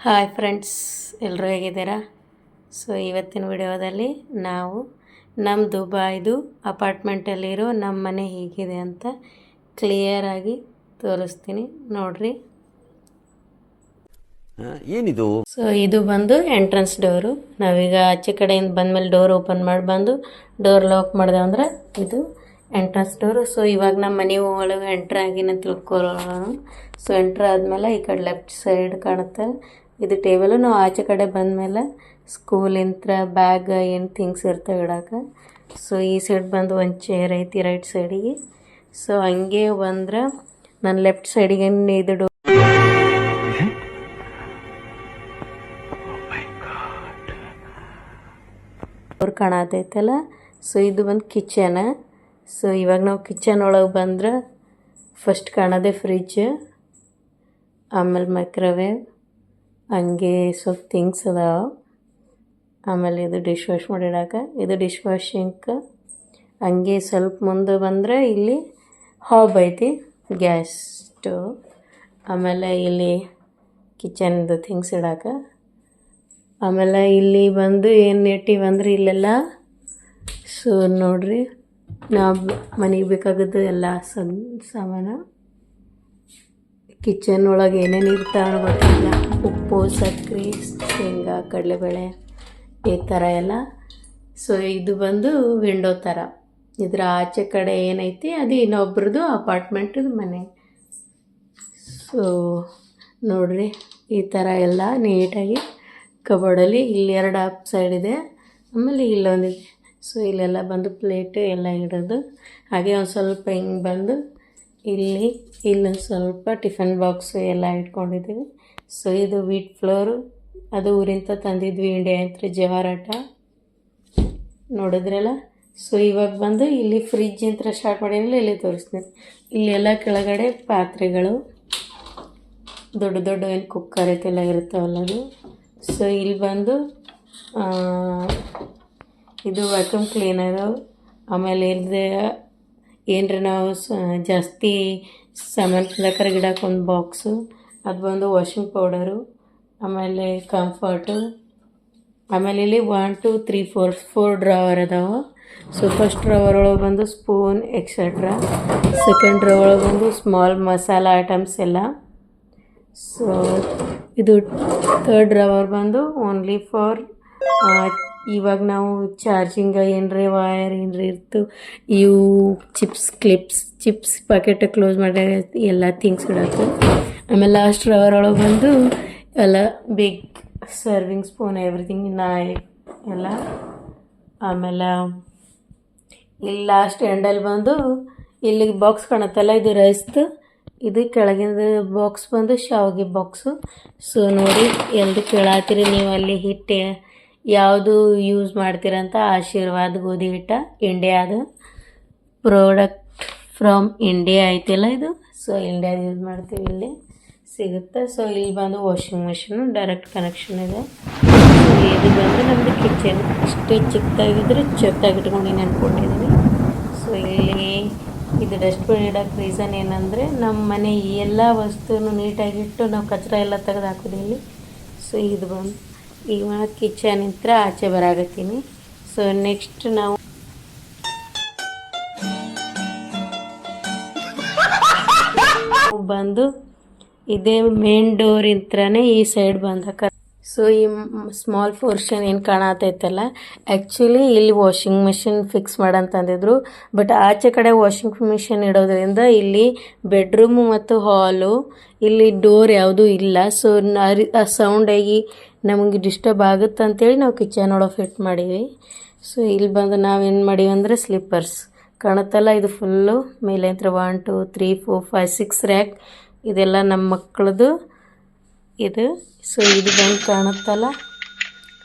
Hi friends, ಎಲ್ಲರೂ ಹೇಗಿದ್ದೀರಾ? So ಇವತ್ತಿನ ವಿಡಿಯೋದಲ್ಲಿ ನಾವು ನಮ್ಮ ದುಬೈದು ಅಪಾರ್ಟ್ಮೆಂಟಲ್ಲಿರೋ ನಮ್ಮ ಮನೆ ಹೇಗಿದೆ ಅಂತ ಕ್ಲಿಯರಾಗಿ ತೋರಿಸ್ತೀನಿ ನೋಡ್ರಿ. ಏನಿದು? ಸೊ ಇದು ಬಂದು ಎಂಟ್ರೆನ್ಸ್ ಡೋರು. ನಾವೀಗ ಆಚೆ ಕಡೆಯಿಂದ ಬಂದಮೇಲೆ ಡೋರ್ ಓಪನ್ ಮಾಡಿ ಬಂದು ಡೋರ್ ಲಾಕ್ ಮಾಡಿದೆ ಅಂದ್ರೆ ಇದು ಎಂಟ್ರೆನ್ಸ್ ಡೋರು. ಸೊ ಇವಾಗ ನಮ್ಮ ಮನೆ ಒಳಗೆ ಎಂಟ್ರ್ ಆಗಿನ ತಿಳ್ಕೊಳ್ಳೋಣ. ಸೊ ಎಂಟ್ರ್ ಆದಮೇಲೆ ಈ ಕಡೆ ಲೆಫ್ಟ್ ಸೈಡ್ ಕಾಣುತ್ತೆ, ಇದು ಟೇಬಲು. ನಾವು ಆಚೆ ಕಡೆ ಬಂದಮೇಲೆ ಸ್ಕೂಲಿಂದ ಬ್ಯಾಗ್ ಏನು ಥಿಂಗ್ಸ್ ಇರ್ತವೆ ಇಡೋಕೆ. ಸೊ ಈ ಸೈಡ್ ಬಂದು ಒಂದು ಚೇರ್ ಐತಿ ರೈಟ್ ಸೈಡಿಗೆ. ಸೊ ಹಂಗೆ ಬಂದ್ರೆ ನನ್ನ ಲೆಫ್ಟ್ ಸೈಡಿಗೆ ಇದು ಡೋರ್ ಕಾಣತೈತಲ್ಲ. ಸೊ ಇದು ಬಂದು ಕಿಚನ್. ಸೊ ಇವಾಗ ನಾವು ಕಿಚನ್ ಒಳಗೆ ಬಂದ್ರೆ ಫಸ್ಟ್ ಕಾಣೋದೆ ಫ್ರಿಜ್, ಆಮೇಲೆ ಮೈಕ್ರೋವೇವ್, ಹಂಗೆ ಸ್ವಲ್ಪ ಥಿಂಗ್ಸ್ ಅದಾವ. ಆಮೇಲೆ ಇದು ಡಿಶ್ ವಾಶ್ ಮಾಡಿಡೋಕೆ, ಇದು ಡಿಶ್ ವಾಷಿಂಗ್. ಹಂಗೆ ಸ್ವಲ್ಪ ಮುಂದೆ ಬಂದರೆ ಇಲ್ಲಿ ಹಾಬ್ ಐತಿ, ಗ್ಯಾಸ್ ಸ್ಟವ್. ಆಮೇಲೆ ಇಲ್ಲಿ ಕಿಚನ್ದು ಥಿಂಗ್ಸ್ ಇಡೋಕೆ. ಆಮೇಲೆ ಇಲ್ಲಿ ಬಂದು ಏನು ಇಟ್ಟಿವಂದ್ರೆ ಇಲ್ಲೆಲ್ಲ ಸೊ ನೋಡ್ರಿ, ನಾವು ಮನೆಗೆ ಬೇಕಾಗದ್ದು ಎಲ್ಲ ಸಾಮಾನು. ಕಿಚನ್ ಒಳಗೆ ಏನೇನು ಇರ್ತಾವೆ ಗೊತ್ತಿಲ್ಲ, ಉಪ್ಪು, ಸಕ್ಕರೆ, ಶೇಂಗಾ, ಕಡಲೆಬೇಳೆ, ಈ ಥರ ಎಲ್ಲ. ಸೊ ಇದು ಬಂದು ವಿಂಡೋ ಥರ. ಇದರ ಆಚೆ ಕಡೆ ಏನೈತಿ ಅದು ಇನ್ನೊಬ್ರದ್ದು ಅಪಾರ್ಟ್ಮೆಂಟದು ಮನೆ. ಸೊ ನೋಡ್ರಿ, ಈ ಥರ ಎಲ್ಲ ನೀಟಾಗಿ ಕಬೋರ್ಡಲ್ಲಿ ಇಲ್ಲಿ 2 ಅಪ್ ಸೈಡ್ ಇದೆ, ಆಮೇಲೆ ಇಲ್ಲೊಂದಿದೆ. ಸೊ ಇಲ್ಲೆಲ್ಲ ಬಂದು ಪ್ಲೇಟು ಎಲ್ಲ ಇಡೋದು. ಹಾಗೆ ಒಂದು ಸ್ವಲ್ಪ ಹಿಂಗೆ ಬಂದು ಇಲ್ಲೊಂದು ಸ್ವಲ್ಪ ಟಿಫನ್ ಬಾಕ್ಸು ಎಲ್ಲ ಇಟ್ಕೊಂಡಿದ್ದೀವಿ. ಸೊ ಇದು ವೀಟ್ ಫ್ಲೋರು, ಅದು ಊರಿಂದ ತಂದಿದ್ವಿ, ಇಂಡಿಯಾ ಅಂತ ಜವಾರಾಟ ನೋಡಿದ್ರಲ್ಲ. ಸೊ ಇವಾಗ ಬಂದು ಇಲ್ಲಿ ಫ್ರಿಜ್ ಅಂತ ಸ್ಟಾರ್ಟ್ ಮಾಡಿರಲಿಲ್ಲ, ಇಲ್ಲಿ ತೋರಿಸ್ತೀನಿ. ಇಲ್ಲೆಲ್ಲ ಕೆಳಗಡೆ ಪಾತ್ರೆಗಳು, ದೊಡ್ಡ ದೊಡ್ಡ ಏನು ಕುಕ್ಕರ್ ಐತೆಲ್ಲ ಇರ್ತಾವಲ್ಲ ಅದು. ಸೊ ಇಲ್ಲಿ ಬಂದು ಇದು ವ್ಯಾಕ್ಯೂಮ್ ಕ್ಲೀನರು. ಆಮೇಲೆ ಇಲ್ಲದೆ ಏನರ ನಾವು ಜಾಸ್ತಿ ಸಾಮಾನು ಬೇಕಾದ್ರೆ ಗಿಡಕ್ಕೆ ಒಂದು ಬಾಕ್ಸು, ಅದು ಬಂದು ವಾಷಿಂಗ್ ಪೌಡರು. ಆಮೇಲೆ ಕಂಫರ್ಟು. ಆಮೇಲೆ ಇಲ್ಲಿ 1 2 3 4 ಡ್ರಾವರ್ ಅದಾವೆ. ಸೊ ಫಸ್ಟ್ ಡ್ರಾವರ್ ಒಳಗೆ ಬಂದು ಸ್ಪೂನ್ ಎಕ್ಸೆಟ್ರಾ. ಸೆಕೆಂಡ್ ಡ್ರಾವರ್ ಒಳಗೆ ಬಂದು ಸ್ಮಾಲ್ ಮಸಾಲ ಐಟಮ್ಸ್ ಎಲ್ಲ. ಸೊ ಇದು ಥರ್ಡ್ ಡ್ರಾವರ್ ಬಂದು ಓನ್ಲಿ ಫಾರ್ ಇವಾಗ ನಾವು ಚಾರ್ಜಿಂಗ್ ಏನರೇ ವೈರ್ ಏನರೇ ಇರ್ತು, ಇವು ಚಿಪ್ಸ್ ಪ್ಯಾಕೆಟ್ ಕ್ಲೋಸ್ ಮಾಡಿ ಎಲ್ಲ ಥಿಂಗ್ಸ್ ಇಡೋದು. ಆಮೇಲೆ ಲಾಸ್ಟ್ ಡ್ರಾವರ್ ಒಳಗೆ ಬಂದು ಎಲ್ಲ big serving spoon, everything, knife ಎಲ್ಲ. ಆಮೇಲೆ ಇಲ್ಲಿ ಲಾಸ್ಟ್ ಎಂಡಲ್ಲಿ ಬಂದು ಇಲ್ಲಿ ಬಾಕ್ಸ್ ಕಾಣುತ್ತಲ್ಲ, ಇದು ರೈಸ್ದು. ಇದು ಕೆಳಗಿಂದ ಬಾಕ್ಸ್ ಬಂದು ಶಾವಿಗೆ ಬಾಕ್ಸು. ಸೊ ನೋಡಿ, ಎಲ್ರು ಕೇಳಾತೀರಿ ನೀವು ಅಲ್ಲಿ ಹಿಟ್ಟು ಯಾವುದು ಯೂಸ್ ಮಾಡ್ತೀರಂತ. ಆಶೀರ್ವಾದ್ ಗೋಧಿ ಹಿಟ್ಟ, ಇಂಡಿಯಾದು ಪ್ರಾಡಕ್ಟ್ ಫ್ರಮ್ ಇಂಡಿಯಾ ಐತಿಲ್ಲ ಇದು. ಸೊ ಇಂಡಿಯಾದ ಯೂಸ್ ಮಾಡ್ತೀವಿ, ಇಲ್ಲಿ ಸಿಗುತ್ತೆ. ಸೊ ಇಲ್ಲಿ ಬಂದು ವಾಷಿಂಗ್ ಮಿಷಿನು ಡೈರೆಕ್ಟ್ ಕನೆಕ್ಷನ್ ಇದೆ. ಇದು ಬಂದು ನಮ್ಮದು ಕಿಚನ್. ಇಷ್ಟು ಚಿಕ್ಕದಾಗಿದ್ರೆ ಚಿಕ್ಕದಾಗಿ ಇಟ್ಕೊಂಡು ಅನ್ಕೊಂಡಿದ್ದೀನಿ. ಸೊ ಇಲ್ಲಿ ಇದು ಡಸ್ಟ್ಬಿನ್ ಇಡೋಕ್ಕೆ ರೀಸನ್ ಏನಂದರೆ ನಮ್ಮ ಮನೆ ಎಲ್ಲ ವಸ್ತುನು ನೀಟಾಗಿಟ್ಟು ನಾವು ಕಚರ ಎಲ್ಲ ತೆಗೆದು ಹಾಕೋದು ಇಲ್ಲಿ. ಸೊ ಇದು ಬಂದು ಈಗ ಕಿಚನ್ ಇಂತ್ರ ಆಚೆ ಬರಾಗತ್ತೀನಿ. ಸೊ ನೆಕ್ಸ್ಟ್ ನಾವು ಬಂದು ಇದೇ ಮೇನ್ ಡೋರ್ ಇಂತ್ರನೇ ಈ ಸೈಡ್ ಬಂದಕ. ಸೊ ಈ ಸ್ಮಾಲ್ ಪೋರ್ಷನ್ ಏನು ಕಾಣತೈತಲ್ಲ, ಆ್ಯಕ್ಚುಲಿ ಇಲ್ಲಿ ವಾಷಿಂಗ್ ಮಿಷಿನ್ ಫಿಕ್ಸ್ ಮಾಡಂತಂದಿದ್ರು. ಬಟ್ ಆಚೆ ಕಡೆ ವಾಷಿಂಗ್ ಮಿಷಿನ್ ಇಡೋದ್ರಿಂದ ಇಲ್ಲಿ ಬೆಡ್ರೂಮು ಮತ್ತು ಹಾಲು, ಇಲ್ಲಿ ಡೋರ್ ಯಾವುದೂ ಇಲ್ಲ. ಸೊ ಆ ಸೌಂಡಾಗಿ ನಮಗೆ ಡಿಸ್ಟರ್ಬ್ ಆಗುತ್ತೆ ಅಂತೇಳಿ ನಾವು ಕಿಚನ್ ಒಳಗೆ ಫಿಟ್ ಮಾಡೀವಿ. ಸೊ ಇಲ್ಲಿ ಬಂದು ನಾವೇನು ಮಾಡೀವಿ ಅಂದರೆ ಸ್ಲಿಪ್ಪರ್ಸ್ ಕಾಣುತ್ತಲ್ಲ, ಇದು ಫುಲ್ಲು ಮೇಲೆ ಅಂತ 1 2 3 4 5 6 ರ್ಯಾಕ್, ಇದೆಲ್ಲ ನಮ್ಮ ಮಕ್ಕಳದು ಇದು. ಸೊ ಇದು ಬಂದು ಕಾಣುತ್ತಲ್ಲ,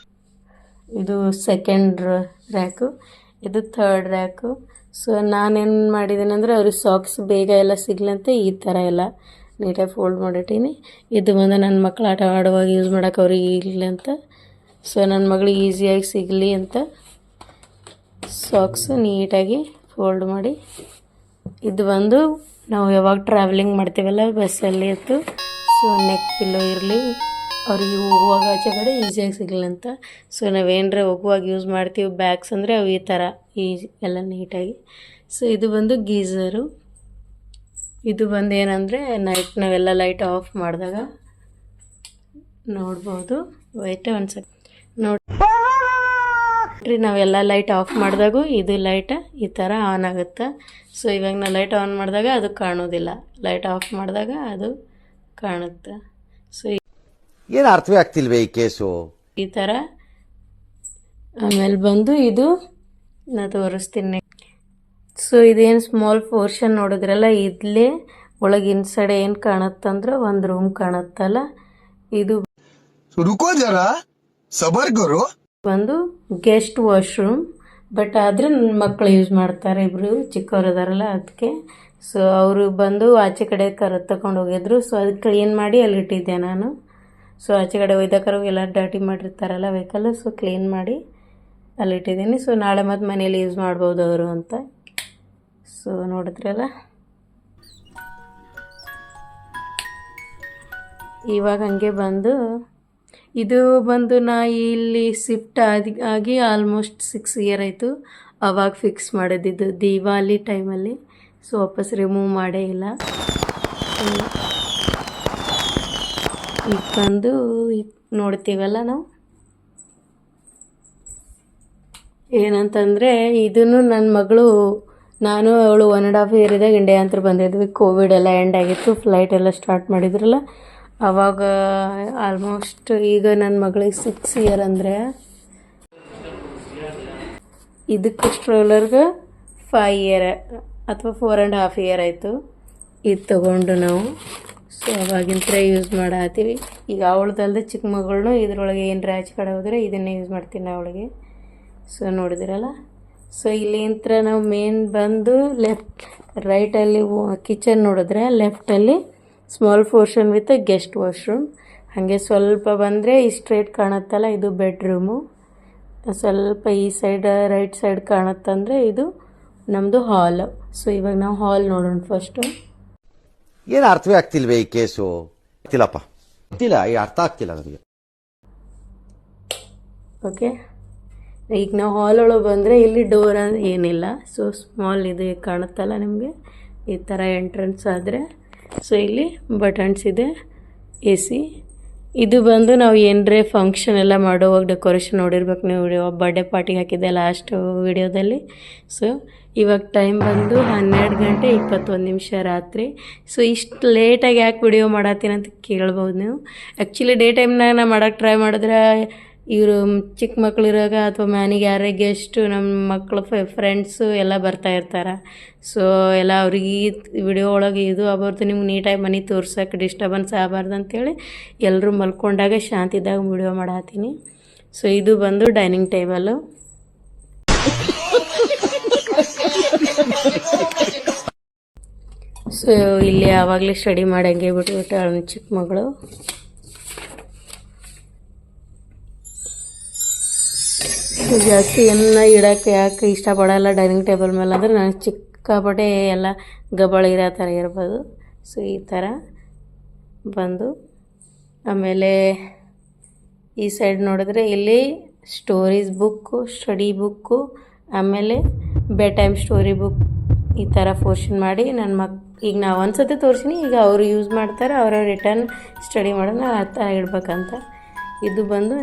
ಇದು ಸೆಕೆಂಡ್ ರ್ಯಾಕು, ಇದು ಥರ್ಡ್ ರ್ಯಾಕು. ಸೊ ನಾನೇನು ಮಾಡಿದ್ದೀನಿ ಅಂದರೆ ಅವ್ರಿಗೆ ಸಾಕ್ಸ್ ಬೇಗ ಎಲ್ಲ ಸಿಗ್ಲಂತೆ ಈ ಥರ ಎಲ್ಲ ನೀಟಾಗಿ ಫೋಲ್ಡ್ ಮಾಡಿಟ್ಟೀನಿ. ಇದು ಬಂದು ನನ್ನ ಮಕ್ಕಳು ಆಟ ಆಡುವಾಗ ಯೂಸ್ ಮಾಡೋಕೆ ಅವ್ರಿಗೆ ಇರಲಿ ಅಂತ. ಸೊ ನನ್ನ ಮಗಳಿಗೆ ಈಸಿಯಾಗಿ ಸಿಗಲಿ ಅಂತ ಸಾಕ್ಸು ನೀಟಾಗಿ ಫೋಲ್ಡ್ ಮಾಡಿ. ಇದು ಬಂದು ನಾವು ಯಾವಾಗ ಟ್ರಾವೆಲಿಂಗ್ ಮಾಡ್ತೀವಲ್ಲ ಬಸ್ಸಲ್ಲಿ ಇತ್ತು. ಸೊ ನೆಕ್ ಪಿಲ್ಲೋ ಇರಲಿ ಅವ್ರಿಗೆ ಹೋಗುವಾಗ ಆಚೆ ಕಡೆ ಈಸಿಯಾಗಿ ಸಿಗಲಿ ಅಂತ. ಸೊ ನಾವೇನರ ಹೋಗುವಾಗ ಯೂಸ್ ಮಾಡ್ತೀವಿ ಬ್ಯಾಗ್ಸ್ ಅಂದರೆ ಅವು ಈ ಥರ ಎಲ್ಲ ನೀಟಾಗಿ. ಸೊ ಇದು ಬಂದು ಗೀಝರು. ಇದು ಬಂದು ಏನಂದರೆ ನೈಟ್ ನಾವೆಲ್ಲ ಲೈಟ್ ಆಫ್ ಮಾಡಿದಾಗ ನೋಡ್ಬೋದು. ವೈಟ್ ಒಂದು ನೋಡ್ರಿ, ನಾವೆಲ್ಲ ಲೈಟ್ ಆಫ್ ಮಾಡಿದಾಗೂ ಇದು ಲೈಟ್ ಈ ಥರ ಆನ್ ಆಗುತ್ತೆ. ಸೊ ಇವಾಗ ನಾವು ಲೈಟ್ ಆನ್ ಮಾಡಿದಾಗ ಅದು ಕಾಣೋದಿಲ್ಲ, ಲೈಟ್ ಆಫ್ ಮಾಡಿದಾಗ ಅದು ಕಾಣುತ್ತೆ. ಸೊ ಏನು ಅರ್ಥವೇ ಆಗ್ತಿಲ್ವೇ ಈ ಕೇಸು ಈ ಥರ. ಆಮೇಲೆ ಬಂದು ಇದು ನಾ ತೋರಿಸ್ತೀನಿ. ಸೊ ಇದೇನು ಸ್ಮಾಲ್ ಪೋರ್ಷನ್ ನೋಡಿದ್ರಲ್ಲ, ಇಲ್ಲೇ ಒಳಗೆ ಇನ್ಸೈಡ್ ಏನು ಕಾಣುತ್ತಂದ್ರೆ ಒಂದು ರೂಮ್ ಕಾಣುತ್ತಲ್ಲ, ಇದು रुको जरा सबर करो ಬಂದು ಗೆಸ್ಟ್ ವಾಶ್ರೂಮ್. ಬಟ್ ಆದರೆ ನನ್ನ ಮಕ್ಕಳು ಯೂಸ್ ಮಾಡ್ತಾರೆ, ಇಬ್ಬರು ಚಿಕ್ಕವ್ರು ಅದಾರಲ್ಲ ಅದಕ್ಕೆ. ಸೊ ಅವರು ಬಂದು ಆಚೆ ಕಡೆ ತಗೊಂಡು ಹೋಗಿದ್ರು. ಸೊ ಅದು ಕ್ಲೀನ್ ಮಾಡಿ ಅಲ್ಲಿ ಇಟ್ಟಿದ್ದೆ ನಾನು. ಸೊ ಆಚೆ ಕಡೆ ಒಯ್ದಕ್ಕರು ಎಲ್ಲ ಡರ್ಟಿ ಮಾಡಿರ್ತಾರಲ್ಲ ವೆಹಿಕಲ್, ಸೊ ಕ್ಲೀನ್ ಮಾಡಿ ಅಲ್ಲಿ ಇಟ್ಟಿದ್ದೀನಿ. ಸೊ ನಾಳೆ ಮತ್ತು ಮನೇಲಿ ಯೂಸ್ ಮಾಡ್ಬೋದು ಅವರು ಅಂತ. ಸೊ ನೋಡಿದ್ರಲ್ಲ, ಇವಾಗ ಹಂಗೆ ಬಂದು ಇದು ಬಂದು ನಾ ಇಲ್ಲಿ ಶಿಫ್ಟ್ ಆಗಿ ಆಲ್ಮೋಸ್ಟ್ 6 ಇಯರ್ ಆಯಿತು. ಅವಾಗ ಫಿಕ್ಸ್ ಮಾಡಿದ್ದು ದಿವಾಲಿ ಟೈಮಲ್ಲಿ. ಸೊ ವಾಪಸ್ ರಿಮೂವ್ ಮಾಡೇ ಇಲ್ಲ. ಈಗ ಬಂದು ನೋಡ್ತೀವಲ್ಲ ನಾವು, ಏನಂತಂದರೆ ಇದನ್ನು ನನ್ನ ಮಗಳು, ನಾನು ಅವಳು 1.5 ಇಯರ್ ಇದ್ದಾಗ ಇಂಡಿಯಾ ಬಂದಿದ್ವಿ. ಕೋವಿಡ್ ಎಲ್ಲ ಎಂಡ್ ಆಗಿತ್ತು, ಫ್ಲೈಟ್ ಎಲ್ಲ ಸ್ಟಾರ್ಟ್ ಮಾಡಿದ್ರಲ್ಲ ಆವಾಗ. ಆಲ್ಮೋಸ್ಟ್ ಈಗ ನನ್ನ ಮಗಳಿಗೆ 6 ಇಯರ್ ಅಂದರೆ ಇದಕ್ಕೆ ಸ್ಟ್ರೋಲರ್ಗೆ 5 ಇಯರ್ ಅಥವಾ 4.5 ಇಯರ್ ಆಯಿತು ಇದು ತೊಗೊಂಡು ನಾವು. ಸೊ ಅವಾಗಿಂತ ಯೂಸ್ ಮಾಡತ್ತೀವಿ. ಈಗ ಅವಳದಲ್ದೆ ಚಿಕ್ಕ ಮಗಳನ್ನೂ ಇದ್ರೊಳಗೆ ಏನು ಆಚೆ ಕಡೆ ಹೋದರೆ ಇದನ್ನೇ ಯೂಸ್ ಮಾಡ್ತೀನಿ ಅವಳಿಗೆ. ಸೊ ನೋಡಿದಿರಲ್ಲ. ಸೊ ಇಲ್ಲಿಂತ್ರ ನಾವು ಮೇನ್ ಬಂದು ರೈಟಲ್ಲಿ ಕಿಚನ್ ನೋಡಿದ್ರೆ, ಲೆಫ್ಟಲ್ಲಿ small portion with guest washroom. ಹಾಗೆ ಸ್ವಲ್ಪ ಬಂದರೆ ಈ ಸ್ಟ್ರೇಟ್ ಕಾಣುತ್ತಲ್ಲ, ಇದು ಬೆಡ್ರೂಮು. ಸ್ವಲ್ಪ ಈ ಸೈಡ್ ರೈಟ್ ಸೈಡ್ ಕಾಣುತ್ತಂದರೆ ಇದು ನಮ್ಮದು ಹಾಲ್. ಸೊ ಇವಾಗ ನಾವು ಹಾಲ್ ನೋಡೋಣ ಫಸ್ಟು. ಏನು ಅರ್ಥವೇ ಆಗ್ತಿಲ್ವೇ ಈ ಕೇಸು ಗೊತ್ತಿಲ್ಲಪ್ಪ, ಗೊತ್ತಿಲ್ಲ, ಈ ಅರ್ಥ ಆಗ್ತಿಲ್ಲ ನನಗೆ. ಓಕೆ, ಈಗ ನಾವು ಹಾಲ್ ಒಳಗೆ ಬಂದರೆ ಇಲ್ಲಿ ಡೋರ್ ಏನಿಲ್ಲ. ಸೊ ಸ್ಮಾಲ್ ಇದು ಕಾಣುತ್ತಲ್ಲ ನಿಮಗೆ, ಈ ಥರ ಎಂಟ್ರೆನ್ಸ್ ಆದರೆ. ಸೊ ಇಲ್ಲಿ ಬಟನ್ಸ್ ಇದೆ, ಎ ಸಿ. ಇದು ಬಂದು ನಾವು ಏನರೇ ಫಂಕ್ಷನ್ ಎಲ್ಲ ಮಾಡೋವಾಗ ಡೆಕೋರೇಷನ್ ನೋಡಿರ್ಬೇಕು ನೀವು, ಬರ್ಡೇ ಪಾರ್ಟಿಗೆ ಹಾಕಿದ್ದೆ ಲಾಸ್ಟ್ ವಿಡಿಯೋದಲ್ಲಿ. ಸೊ ಇವಾಗ ಟೈಮ್ ಬಂದು 12 ಗಂಟೆ 21 ನಿಮಿಷ ರಾತ್ರಿ. ಸೊ ಇಷ್ಟು ಲೇಟಾಗಿ ಯಾಕೆ ವಿಡಿಯೋ ಮಾಡತ್ತೀನಿ ಅಂತ ಕೇಳ್ಬೋದು ನೀವು. ಆ್ಯಕ್ಚುಲಿ ಡೇ ಟೈಮ್ನಾಗ ನಾ ಮಾಡೋಕ್ಕೆ ಟ್ರೈ ಮಾಡಿದ್ರೆ ಇವರು ಚಿಕ್ಕ ಮಕ್ಳಿರಾಗ ಅಥವಾ ಮನೆಗೆ ಯಾರೇ ಗೆಸ್ಟು ನಮ್ಮ ಮಕ್ಕಳು ಫ್ರೆಂಡ್ಸು ಎಲ್ಲ ಬರ್ತಾಯಿರ್ತಾರೆ. ಸೊ ಎಲ್ಲ ಅವ್ರಿಗೆ ಈ ವಿಡಿಯೋ ಒಳಗೆ ಇದು ಆಗ್ಬಾರ್ದು, ನಿಮ್ಗೆ ನೀಟಾಗಿ ಮನೆ ತೋರ್ಸೋಕೆ ಡಿಸ್ಟರ್ಬೆನ್ಸ್ ಆಗಬಾರ್ದು ಅಂಥೇಳಿ ಎಲ್ಲರೂ ಮಲ್ಕೊಂಡಾಗ ಶಾಂತಿದಾಗ ವಿಡಿಯೋ ಮಾಡತ್ತೀನಿ. ಸೊ ಇದು ಬಂದು ಡೈನಿಂಗ್ ಟೇಬಲು. ಸೊ ಇಲ್ಲಿ ಆವಾಗಲೇ ಸ್ಟಡಿ ಮಾಡಂಗೆ ಬಿಟ್ಬಿಟ್ಟು ಚಿಕ್ಕ ಮಗಳು. ಜಾಸ್ತಿ ಎಲ್ಲ ಇಡೋಕ್ಕೆ ಯಾಕೆ ಇಷ್ಟಪಡಲ್ಲ ಡೈನಿಂಗ್ ಟೇಬಲ್ ಮೇಲೆ ಅಂದರೆ, ನನಗೆ ಸಿಕ್ಕಾಪಟ್ಟೆ ಎಲ್ಲ ಗಬಳ ಇರೋ ಥರ ಇರ್ಬೋದು. ಸೊ ಈ ಥರ ಬಂದು ಆಮೇಲೆ ಈ ಸೈಡ್ ನೋಡಿದ್ರೆ ಇಲ್ಲಿ ಸ್ಟೋರೀಸ್ ಬುಕ್ಕು, ಸ್ಟಡಿ ಬುಕ್ಕು, ಆಮೇಲೆ ಬೆಡ್ ಟೈಮ್ ಸ್ಟೋರಿ ಬುಕ್ ಈ ಥರ ಪೋರ್ಷನ್ ಮಾಡಿ ಈಗ ನಾವು ಒಂದ್ಸತಿ ತೋರಿಸಿನಿ, ಈಗ ಅವರು ಯೂಸ್ ಮಾಡ್ತಾರೆ, ಅವರ ರಿಟರ್ನ್ ಸ್ಟಡಿ ಮಾಡೋಣ ಆ ಥರ ಇಡ್ಬೇಕಂತ. ಇದು ಬಂದು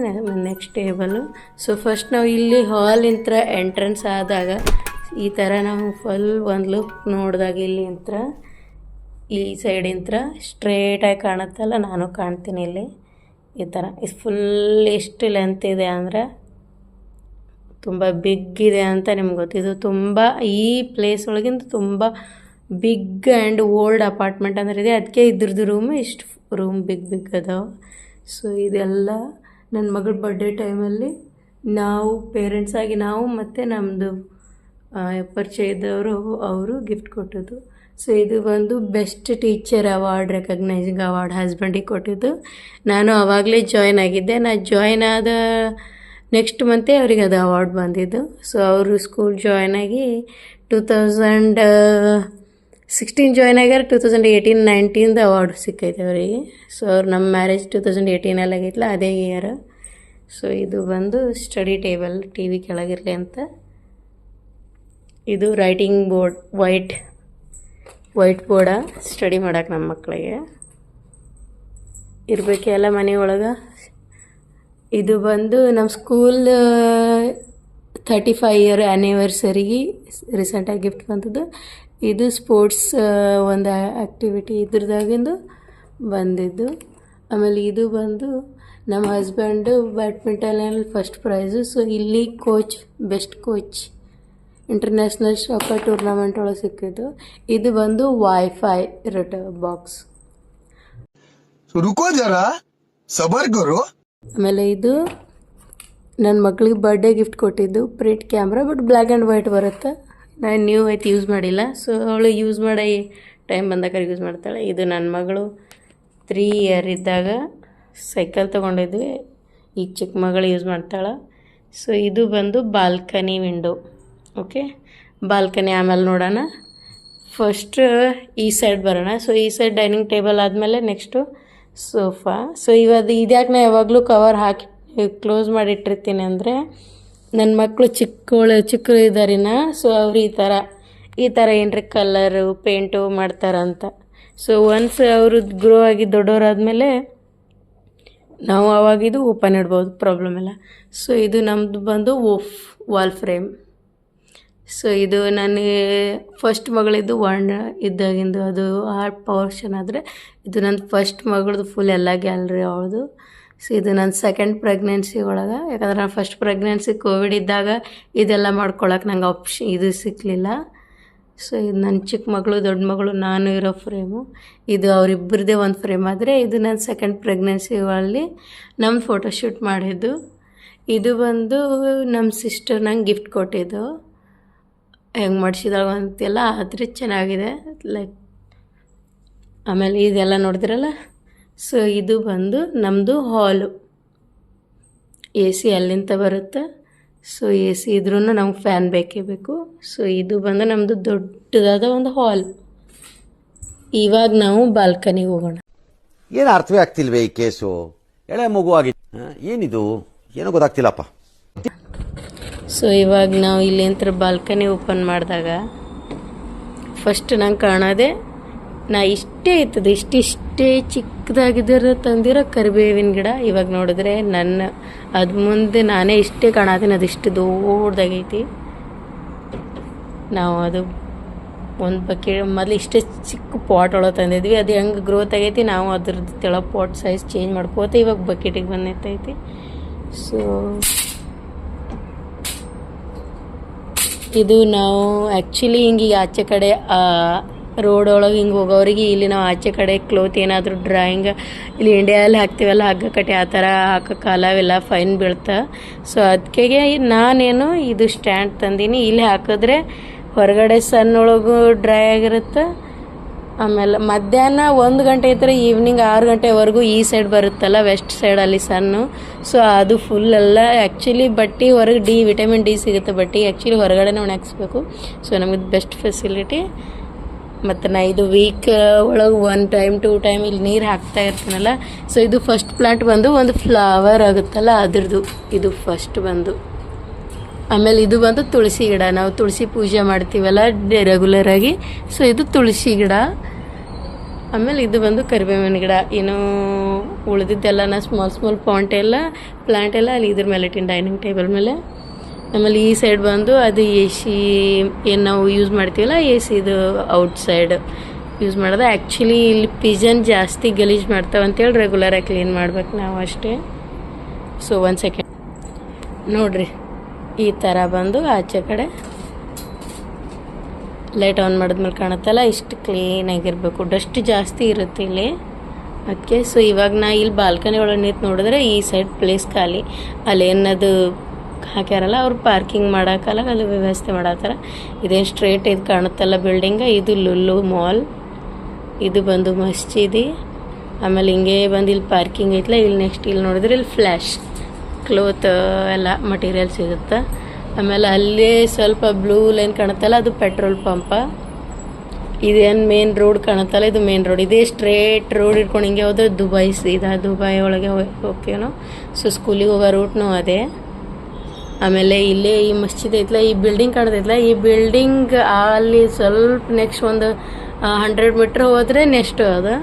ನೆಕ್ಸ್ಟ್ ಟೇಬಲು. ಸೊ ಫಸ್ಟ್ ನಾವು ಇಲ್ಲಿ ಹಾಲಿಂತ್ರ ಎಂಟ್ರೆನ್ಸ್ ಆದಾಗ ಈ ಥರ ನಾವು ಫುಲ್ ಒಂದು ಲುಕ್ ನೋಡಿದಾಗ ಇಲ್ಲಿ ಇಂತ್ರ ಈ ಸೈಡಿಂತ್ರ ಸ್ಟ್ರೇಟಾಗಿ ಕಾಣುತ್ತಲ್ಲ, ನಾನು ಕಾಣ್ತೀನಿ ಇಲ್ಲಿ ಈ ಥರ. ಇದು ಫುಲ್ ಎಷ್ಟು ಲೆಂತ್ ಇದೆ ಅಂದರೆ ತುಂಬ ಬಿಗ್ ಇದೆ ಅಂತ ನಿಮ್ಗೆ ಗೊತ್ತಿದ್ದು. ತುಂಬ ಈ ಪ್ಲೇಸ್ ಒಳಗಿಂತ ತುಂಬ ಬಿಗ್ ಆ್ಯಂಡ್ ಓಲ್ಡ್ ಅಪಾರ್ಟ್ಮೆಂಟ್ ಅಂದ್ರೆ ಇದೆ. ಅದಕ್ಕೆ ಇದ್ರದ್ದು ಇಷ್ಟು ರೂಮ್ ಬಿಗ್ ಅದಾವೆ. ಸೊ ಇದೆಲ್ಲ ನನ್ನ ಮಗಳ ಬರ್ಡೇ ಟೈಮಲ್ಲಿ ನಾವು ಪೇರೆಂಟ್ಸ್ ಆಗಿ ನಾವು ಮತ್ತು ನಮ್ಮದು ಪರಿಚಯ ಇದ್ದವರು ಅವರು ಗಿಫ್ಟ್ ಕೊಟ್ಟದ್ದು. ಸೊ ಇದು ಒಂದು best teacher award, recognising award ಹಸ್ಬೆಂಡಿಗೆ ಕೊಟ್ಟಿದ್ದು. ನಾನು ಆವಾಗಲೇ ಜಾಯ್ನ್ ಆಗಿದ್ದೆ. ನಾನು ಜಾಯ್ನ್ ಆದ ನೆಕ್ಸ್ಟ್ ಮಂತೇ ಅವ್ರಿಗೆ ಅದು ಅವಾರ್ಡ್ ಬಂದಿದ್ದು. ಸೊ ಅವರು ಸ್ಕೂಲ್ ಜಾಯ್ನ್ ಆಗಿ 16 ಜಾಯ್ನ್ ಆಗ್ಯಾರ 2018-19 ಅವಾರ್ಡ್ ಸಿಕ್ಕೈತೆ ಅವರಿಗೆ. ಸೊ ಅವ್ರು ನಮ್ಮ ಮ್ಯಾರೇಜ್ 2018 ಆಗೈತಲ್ಲ ಅದೇ ಇಯರ್. ಸೊ ಇದು ಬಂದು ಸ್ಟಡಿ ಟೇಬಲ್, ಟಿ ವಿ ಕೆಳಗಿರಲಿ ಅಂತ. ಇದು ರೈಟಿಂಗ್ ಬೋರ್ಡ್, ವೈಟ್ ಬೋರ್ಡ, ಸ್ಟಡಿ ಮಾಡೋಕೆ ನಮ್ಮ ಮಕ್ಕಳಿಗೆ ಇರಬೇಕು ಎಲ್ಲ ಮನೆಯೊಳಗೆ. ಇದು ಬಂದು ನಮ್ಮ ಸ್ಕೂಲ್ 35 ಇಯರ್ ಆ್ಯನಿವರ್ಸರಿಗೆ ರೀಸೆಂಟಾಗಿ ಗಿಫ್ಟ್ ಬಂದದ್ದು. ಇದು ಸ್ಪೋರ್ಟ್ಸ್ ಒಂದು ಆ್ಯಕ್ಟಿವಿಟಿ ಇದ್ರದಾಗಿಂದು ಬಂದಿದ್ದು. ಆಮೇಲೆ ಇದು ಬಂದು ನಮ್ಮ ಹಸ್ಬೆಂಡು ಬ್ಯಾಡ್ಮಿಂಟನಲ್ಲಿ ಫಸ್ಟ್ ಪ್ರೈಸು. ಸೊ ಇಲ್ಲಿ coach, best coach international soccer tournament ಒಳಗೆ ಸಿಕ್ಕಿದ್ದು. ಇದು ಬಂದು ವೈಫೈ ಇರುತ್ತೆ ಬಾಕ್ಸ್. रुको जरा सबर करो. ಆಮೇಲೆ ಇದು ನನ್ನ ಮಗಳಿಗೆ ಬರ್ಡೇ ಗಿಫ್ಟ್ ಕೊಟ್ಟಿದ್ದು print camera, but black and white ಬರುತ್ತೆ. ನಾನು ನ್ಯೂ ಐತೆ ಯೂಸ್ ಮಾಡಿಲ್ಲ. ಸೊ ಅವಳು ಯೂಸ್ ಮಾಡಿ ಟೈಮ್ ಬಂದಾಗ ಯೂಸ್ ಮಾಡ್ತಾಳೆ. ಇದು ನನ್ನ ಮಗಳು 3 ಇಯರ್ ಇದ್ದಾಗ ಸೈಕಲ್ ತೊಗೊಂಡಿದ್ವಿ, ಈಗ ಚಿಕ್ಕ ಮಗಳು ಯೂಸ್ ಮಾಡ್ತಾಳೆ. ಸೊ ಇದು ಬಂದು ಬಾಲ್ಕನಿ ವಿಂಡೋ. ಓಕೆ, ಬಾಲ್ಕನಿ ಆಮೇಲೆ ನೋಡೋಣ. ಫಸ್ಟ್ ಈ ಸೈಡ್ ಬರೋಣ. ಸೊ ಈ ಸೈಡ್ ಡೈನಿಂಗ್ ಟೇಬಲ್ ಆದಮೇಲೆ ನೆಕ್ಸ್ಟು ಸೋಫಾ. ಸೊ ಇದ್ಯಾಕೆ ನಾ ಯಾವಾಗಲೂ ಕವರ್ ಹಾಕಿ ಕ್ಲೋಸ್ ಮಾಡಿಟ್ಟಿರ್ತೀನಿ ಅಂದರೆ ನನ್ನ ಮಕ್ಕಳು ಚಿಕ್ಕರು ಇದ್ದಾರಿನ. ಸೊ ಅವ್ರು ಈ ಥರ ಏನರ ಕಲರು ಪೇಂಟು ಮಾಡ್ತಾರಂತ. ಸೊ ಒನ್ಸ್ ಅವರು ಗ್ರೋ ಆಗಿ ದೊಡ್ಡವರಾದ್ಮೇಲೆ ನಾವು ಆವಾಗಿದು ಓಪನ್ ಇಡ್ಬೋದು, ಪ್ರಾಬ್ಲಮ್ ಇಲ್ಲ. ಸೊ ಇದು ನಮ್ಮದು ಬಂದು ವಾಲ್ ಫ್ರೇಮ್. ಸೊ ಇದು ನನಗೆ ಫಸ್ಟ್ ಮಗಳಿದ್ದು 1 ಇದ್ದಾಗಿಂದು ಅದು ಹಾರ್ಟ್ ಪೋರ್ಷನ್ ಆದರೆ ಇದು ನನ್ನ ಫಸ್ಟ್ ಮಗಳದ್ದು ಫುಲ್ ಎಲ್ಲ ಗ್ಯಾಲರಿ ಅವಳದು. ಸೊ ಇದು ನನ್ನ ಸೆಕೆಂಡ್ ಪ್ರೆಗ್ನೆನ್ಸಿ ಒಳಗೆ, ಯಾಕಂದ್ರೆ ನಾನು ಫಸ್ಟ್ ಪ್ರೆಗ್ನೆನ್ಸಿ ಕೋವಿಡ್ ಇದ್ದಾಗ ಇದೆಲ್ಲ ಮಾಡ್ಕೊಳಕ್ಕೆ ನಂಗೆ ಇದು ಸಿಕ್ಕಲಿಲ್ಲ. ಸೊ ಇದು ನನ್ನ ಚಿಕ್ಕ ಮಗಳು, ದೊಡ್ಡ ಮಗಳು, ನಾನು ಇರೋ ಫ್ರೇಮು. ಇದು ಅವರಿಬ್ಬರದೇ ಒಂದು ಫ್ರೇಮ್ ಆದರೆ ಇದು ನನ್ನ ಸೆಕೆಂಡ್ ಪ್ರೆಗ್ನೆನ್ಸಿಗಳಲ್ಲಿ ನಮ್ಮ ಫೋಟೋಶೂಟ್ ಮಾಡಿದ್ದು. ಇದು ಬಂದು ನಮ್ಮ ಸಿಸ್ಟರ್ ನಂಗೆ ಗಿಫ್ಟ್ ಕೊಟ್ಟಿದ್ದು. ಹೆಂಗೆ ಮಾಡಿಸಿದಾಗ ಅಂತೆಲ್ಲ ಆದರೆ ಚೆನ್ನಾಗಿದೆ ಲೈಕ್. ಆಮೇಲೆ ಇದೆಲ್ಲ ನೋಡಿದ್ರಲ್ಲ. ಸೊ ಇದು ಬಂದು ನಮ್ಮದು ಹಾಲು, ಎ ಸಿ ಅಲ್ಲಿಂದ ಬರುತ್ತೆ. ಸೊ ಎ ಸಿ ಇದ್ರೂ ನಮ್ಗೆ ಫ್ಯಾನ್ ಬೇಕೇ ಬೇಕು. ಸೊ ಇದು ಬಂದು ನಮ್ಮದು ದೊಡ್ಡದಾದ ಒಂದು ಹಾಲ್. ಇವಾಗ ನಾವು ಬಾಲ್ಕನಿಗೆ ಹೋಗೋಣ. ಏನು ಅರ್ಥವೇ ಆಗ್ತಿಲ್ವೇ ಈ ಕೇಸು? ಎಳೆ ಮಗುವಾಗಿ ಏನಿದು, ಏನೋ ಗೊತ್ತಾಗ್ತಿಲ್ಲಪ್ಪ. ಸೊ ಇವಾಗ ನಾವು ಇಲ್ಲಿಂದ ಬಾಲ್ಕನಿ ಓಪನ್ ಮಾಡಿದಾಗ ಫಸ್ಟ್ ನಂಗೆ ಕಾಣೋದೆ ನಾ ಇಷ್ಟೇ ಇರ್ತದೆ, ಇಷ್ಟೇ ಚಿಕ್ಕದಾಗಿದ್ದರೆ ತಂದಿರೋ ಕರಿಬೇವಿನ ಗಿಡ. ಇವಾಗ ನೋಡಿದ್ರೆ ಅದು ಮುಂದೆ ನಾನೇ ಇಷ್ಟೇ ಕಾಣತೀನಿ, ಅದು ಇಷ್ಟು ದೊಡ್ಡದಾಗೈತಿ. ನಾವು ಅದು ಒಂದು ಬಕೆಟ್ ಮೊದಲು ಇಷ್ಟೇ ಚಿಕ್ಕ ಪಾಟ್ ಒಳಗೆ ತಂದಿದ್ವಿ. ಅದು ಹೆಂಗೆ ಗ್ರೋತ್ ಆಗೈತಿ, ನಾವು ಅದ್ರದ್ದು ತೆಳೋ ಪಾಟ್ ಸೈಜ್ ಚೇಂಜ್ ಮಾಡ್ಕೋತ ಇವಾಗ ಬಕೆಟಿಗೆ ಬಂದಿರ್ತೈತಿ. ಸೊ ಇದು ನಾವು ಆ್ಯಕ್ಚುಲಿ ಹಿಂಗೆ ಆಚೆ ಕಡೆ ರೋಡ್ ಒಳಗೆ ಹಿಂಗೆ ಹೋಗೋರಿಗೆ ಇಲ್ಲಿ ನಾವು ಆಚೆ ಕಡೆ ಕ್ಲೋತ್ ಏನಾದರೂ ಡ್ರಾಯಿಂಗ್ ಇಲ್ಲಿ ಇಂಡಿಯಲ್ಲಿ ಹಾಕ್ತೀವಲ್ಲ ಹಗ್ಗ ಕಟ್ಟೆ ಆ ಥರ ಹಾಕೋಕ್ಕೆ ಅಲಾವೆಲ್ಲ ಫೈನ್ ಬೀಳ್ತಾ. ಸೊ ಅದಕ್ಕೆ ನಾನೇನು ಇದು ಸ್ಟ್ಯಾಂಡ್ ತಂದೀನಿ. ಇಲ್ಲಿ ಹಾಕಿದ್ರೆ ಹೊರಗಡೆ ಸಣ್ಣೊಳಗೂ ಡ್ರೈ ಆಗಿರುತ್ತೆ. ಆಮೇಲೆ ಮಧ್ಯಾಹ್ನ 1 ಗಂಟೆ ಇದ್ದರೆ ಈವ್ನಿಂಗ್ 6 ಗಂಟೆವರೆಗೂ ಈ ಸೈಡ್ ಬರುತ್ತಲ್ಲ ವೆಸ್ಟ್ ಸೈಡಲ್ಲಿ ಸನ್ನು. ಸೊ ಅದು ಫುಲ್ ಎಲ್ಲ ಆ್ಯಕ್ಚುಲಿ ಬಟ್ಟೆ ಹೊರಗೆ ವಿಟಮಿನ್ ಡಿ ಸಿಗುತ್ತೆ. ಬಟ್ಟೆ ಆ್ಯಕ್ಚುಲಿ ಹೊರಗಡೆನೇ ಒಣಗಿಸ್ಬೇಕು. ಸೊ ನಮಗೆ ಬೆಸ್ಟ್ ಫೆಸಿಲಿಟಿ. ಮತ್ತು ನಾ ಇದು ವೀಕ್ ಒಳಗೆ 1 ಟೈಮ್ 2 ಟೈಮ್ ಇಲ್ಲಿ ನೀರು ಹಾಕ್ತಾ ಇರ್ತೀನಲ್ಲ. ಸೊ ಇದು ಫಸ್ಟ್ ಪ್ಲಾಂಟ್ ಬಂದು ಒಂದು ಫ್ಲವರ್ ಆಗುತ್ತಲ್ಲ ಅದ್ರದ್ದು ಇದು ಫಸ್ಟ್ ಬಂದು. ಆಮೇಲೆ ಇದು ಬಂದು ತುಳಸಿ ಗಿಡ. ನಾವು ತುಳಸಿ ಪೂಜೆ ಮಾಡ್ತೀವಲ್ಲ ರೆಗ್ಯುಲರಾಗಿ. ಸೊ ಇದು ತುಳಸಿ ಗಿಡ. ಆಮೇಲೆ ಇದು ಬಂದು ಕರಿಬೇವಿನ ಗಿಡ. ಏನು ಉಳಿದಿದ್ದೆಲ್ಲ ನಾ ಸ್ಮಾಲ್ ಪ್ಲಾಂಟ್ ಎಲ್ಲ ಅಲ್ಲಿ ಇದ್ರ ಮೇಲೆ ಇಟ್ಟಿನ ಡೈನಿಂಗ್ ಟೇಬಲ್ ಮೇಲೆ. ಆಮೇಲೆ ಈ ಸೈಡ್ ಬಂದು ಅದು ಎ ಸಿ ಏನು ನಾವು ಯೂಸ್ ಮಾಡ್ತೀವಲ್ಲ ಎ ಸಿದು ಔಟ್ಸೈಡ್ ಯೂಸ್ ಮಾಡೋದು. ಆ್ಯಕ್ಚುಲಿ ಇಲ್ಲಿ ಪಿಜನ್ ಜಾಸ್ತಿ ಗಲೀಜು ಮಾಡ್ತಾವೆ ಅಂತೇಳಿ ರೆಗ್ಯುಲರಾಗಿ ಕ್ಲೀನ್ ಮಾಡ್ಬೇಕು ನಾವು ಅಷ್ಟೇ. ಸೊ 1 ಸೆಕೆಂಡ್ ನೋಡಿರಿ, ಈ ಥರ ಬಂದು ಆಚೆ ಕಡೆ ಲೈಟ್ ಆನ್ ಮಾಡಿದ್ಮೇಲೆ ಕಾಣುತ್ತಲ್ಲ ಇಷ್ಟು ಕ್ಲೀನಾಗಿರಬೇಕು. ಡಸ್ಟ್ ಜಾಸ್ತಿ ಇರುತ್ತೆ ಇಲ್ಲಿ ಅದಕ್ಕೆ. ಸೊ ಇವಾಗ ನಾ ಇಲ್ಲಿ ಬಾಲ್ಕನಿ ಒಳಗೆ ನಿಂತು ನೋಡಿದ್ರೆ ಈ ಸೈಡ್ ಪ್ಲೇಸ್ ಖಾಲಿ. ಅಲ್ಲಿ ಏನದು ಹಾಕ್ಯಾರಲ್ಲ ಅವ್ರು ಪಾರ್ಕಿಂಗ್ ಮಾಡೋಕ್ಕಲ್ಲ, ಅದು ವ್ಯವಸ್ಥೆ ಮಾಡತ್ತಾರ. ಇದೇನು ಸ್ಟ್ರೇಟ್ ಇದು ಕಾಣುತ್ತಲ್ಲ ಬಿಲ್ಡಿಂಗ, ಇದು ಲುಲ್ಲು ಮಾಲ್. ಇದು ಬಂದು ಮಸ್ಜಿದಿ. ಆಮೇಲೆ ಹಿಂಗೆ ಬಂದು ಇಲ್ಲಿ ಪಾರ್ಕಿಂಗ್ ಐತಲ್ಲ. ಇಲ್ಲಿ ನೆಕ್ಸ್ಟ್ ಇಲ್ಲಿ ನೋಡಿದ್ರೆ ಇಲ್ಲಿ ಫ್ಲ್ಯಾಶ್ ಕ್ಲೋತ್ ಎಲ್ಲ ಮಟೀರಿಯಲ್ ಸಿಗುತ್ತೆ. ಆಮೇಲೆ ಅಲ್ಲೇ ಸ್ವಲ್ಪ ಬ್ಲೂ ಲೈನ್ ಕಾಣುತ್ತಲ್ಲ ಅದು ಪೆಟ್ರೋಲ್ ಪಂಪ. ಇದೇನು ಮೇನ್ ರೋಡ್ ಕಾಣುತ್ತಲ್ಲ, ಇದು ಮೇನ್ ರೋಡ್. ಇದೇ ಸ್ಟ್ರೇಟ್ ರೋಡ್ ಇಟ್ಕೊಂಡು ಹಿಂಗೆ ಹೋದ್ರೆ ದುಬೈ ಸೀದಾ ದುಬೈ ಒಳಗೆ ಹೋಗ್ತೀವಿ ನಾವು. ಸೊ ಸ್ಕೂಲಿಗೆ ಹೋಗೋ ರೂಟ್ನು ಅದೇ. ಆಮೇಲೆ ಇಲ್ಲೇ ಈ ಮಸ್ಜಿದ್ ಐತಲ್ಲ, ಈ ಬಿಲ್ಡಿಂಗ್ ಕಾಣ್ತೈತಲ್ಲ, ಈ ಬಿಲ್ಡಿಂಗ್ ಅಲ್ಲಿ ಸ್ವಲ್ಪ ನೆಕ್ಸ್ಟ್ ಒಂದು 100 ಮೀಟ್ರ್ ಹೋದರೆ ನೆಕ್ಸ್ಟ್ ಅದು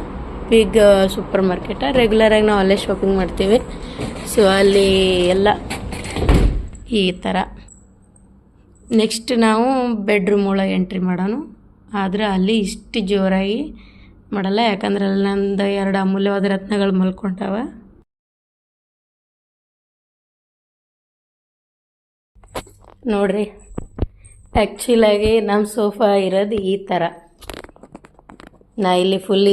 ಬಿಗ್ ಸೂಪರ್ ಮಾರ್ಕೆಟ. ರೆಗ್ಯುಲರಾಗಿ ನಾವು ಅಲ್ಲೇ ಶಾಪಿಂಗ್ ಮಾಡ್ತೀವಿ. ಸೊ ಅಲ್ಲಿ ಎಲ್ಲ ಈ ಥರ. ನೆಕ್ಸ್ಟ್ ನಾವು ಬೆಡ್ರೂಮ್ ಒಳಗೆ ಎಂಟ್ರಿ ಮಾಡೋಣ. ಆದರೆ ಅಲ್ಲಿ ಇಷ್ಟು ಜೋರಾಗಿ ಮಾಡಲ್ಲ, ಯಾಕಂದ್ರೆ ಅಲ್ಲಿ ನಂದು 2 ಅಮೂಲ್ಯವಾದ ರತ್ನಗಳು ಮಲ್ಕೊಂಡವ. ನೋಡ್ರಿ, ಆ್ಯಕ್ಚುಲಾಗಿ ನಮ್ಮ ಸೋಫಾ ಇರೋದು ಈ ಥರ. ನಾ ಇಲ್ಲಿ ಫುಲ್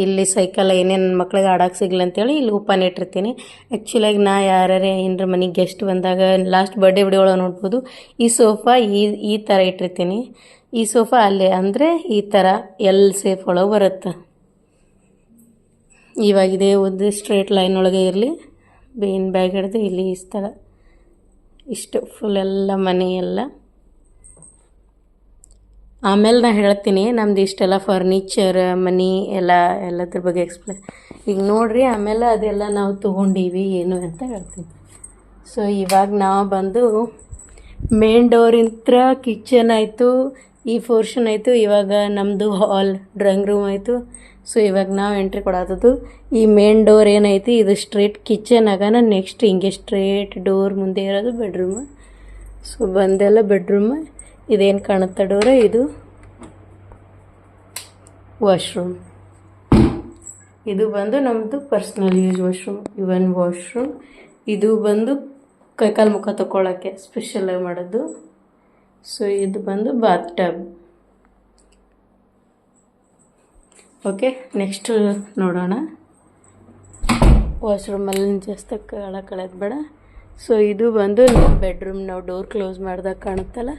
ಇಲ್ಲಿ ಸೈಕಲ್ ಏನೇನು ನನ್ನ ಮಕ್ಳಿಗೆ ಆಡೋಕೆ ಸಿಗ್ಲಿ ಅಂತೇಳಿ ಇಲ್ಲಿ ಓಪನ್ ಇಟ್ಟಿರ್ತೀನಿ. ಆ್ಯಕ್ಚುಲಾಗಿ ನಾ ಯಾರೇ ಏನರ ಮನೆಗೆ ಗೆಸ್ಟ್ ಬಂದಾಗ ಲಾಸ್ಟ್ ಬರ್ಡೇ ವಿಡಿಯೋ ಒಳಗೆ ನೋಡ್ಬೋದು, ಈ ಸೋಫಾ ಈ ಥರ ಇಟ್ಟಿರ್ತೀನಿ. ಈ ಸೋಫಾ ಅಲ್ಲೇ ಅಂದರೆ ಈ ಥರ ಎಲ್ ಸೇಫ್ ಒಳಗೆ ಬರುತ್ತೆ. ಇವಾಗಿದೆ ಒಂದು ಸ್ಟ್ರೇಟ್ ಲೈನ್ ಒಳಗೆ ಇರಲಿ, ಬೇನ್ ಬ್ಯಾಗ್ ಹಿಡ್ದು ಇಲ್ಲಿ ಈ ಥರ ಇಷ್ಟು ಫುಲ್ ಎಲ್ಲ ಮನೆ ಎಲ್ಲ. ಆಮೇಲೆ ನಾನು ಹೇಳ್ತೀನಿ ನಮ್ದು ಇಷ್ಟೆಲ್ಲ ಫರ್ನಿಚರ್ ಮನಿ ಎಲ್ಲದ್ರ ಬಗ್ಗೆ ಎಕ್ಸ್ಪ್ಲೇನ್. ಈಗ ನೋಡಿರಿ, ಆಮೇಲೆ ಅದೆಲ್ಲ ನಾವು ತೊಗೊಂಡೀವಿ ಏನು ಅಂತ ಹೇಳ್ತೀನಿ. ಸೊ ಇವಾಗ ನಾವು ಬಂದು ಮೇನ್ ಡೋರಿಂತ್ರ ಕಿಚನ್ ಆಯಿತು, ಈ ಪೋರ್ಷನ್ ಆಯಿತು. ಇವಾಗ ನಮ್ಮದು ಹಾಲ್ ಡ್ರಾಯಿಂಗ್ ರೂಮ್ ಆಯಿತು. ಸೊ ಇವಾಗ ನಾವು ಎಂಟ್ರಿ ಕೊಡೋದು ಈ ಮೇನ್ ಡೋರ್ ಏನೈತಿ, ಇದು ಸ್ಟ್ರೇಟ್ ಕಿಚನ್ ಆಗೋಣ. ನೆಕ್ಸ್ಟ್ ಹಿಂಗೆ ಸ್ಟ್ರೇಟ್ ಡೋರ್ ಮುಂದೆ ಇರೋದು ಬೆಡ್ರೂಮ್. So ಬಂದೆಲ್ಲ bedroom. ಇದೇನು ಕಾಣುತ್ತೆ ಡೋರ, ಇದು ವಾಶ್ರೂಮ್. ಇದು ಬಂದು ನಮ್ಮದು ಪರ್ಸ್ನಲ್ ಯೂಸ್ ವಾಶ್ರೂಮ್, ಇವನ್ ವಾಶ್ರೂಮ್. ಇದು ಬಂದು ಕೈಕಾಲು ಮುಖ ತೊಗೊಳಕ್ಕೆ ಸ್ಪೆಷಲಾಗಿ ಮಾಡೋದು. ಸೊ ಇದು ಬಂದು ಬಾತ್ ಟಬ್. ಓಕೆ, ನೆಕ್ಸ್ಟ್ ನೋಡೋಣ. ವಾಶ್ರೂಮಲ್ಲಿ ಜಾಸ್ತಿ ಕಳೆಯೋದು ಬೇಡ. ಸೊ ಇದು ಬಂದು ಬೆಡ್ರೂಮ್. ನಾವು ಡೋರ್ ಕ್ಲೋಸ್ ಮಾಡಿದಾಗ ಕಾಣುತ್ತಲ್ಲ,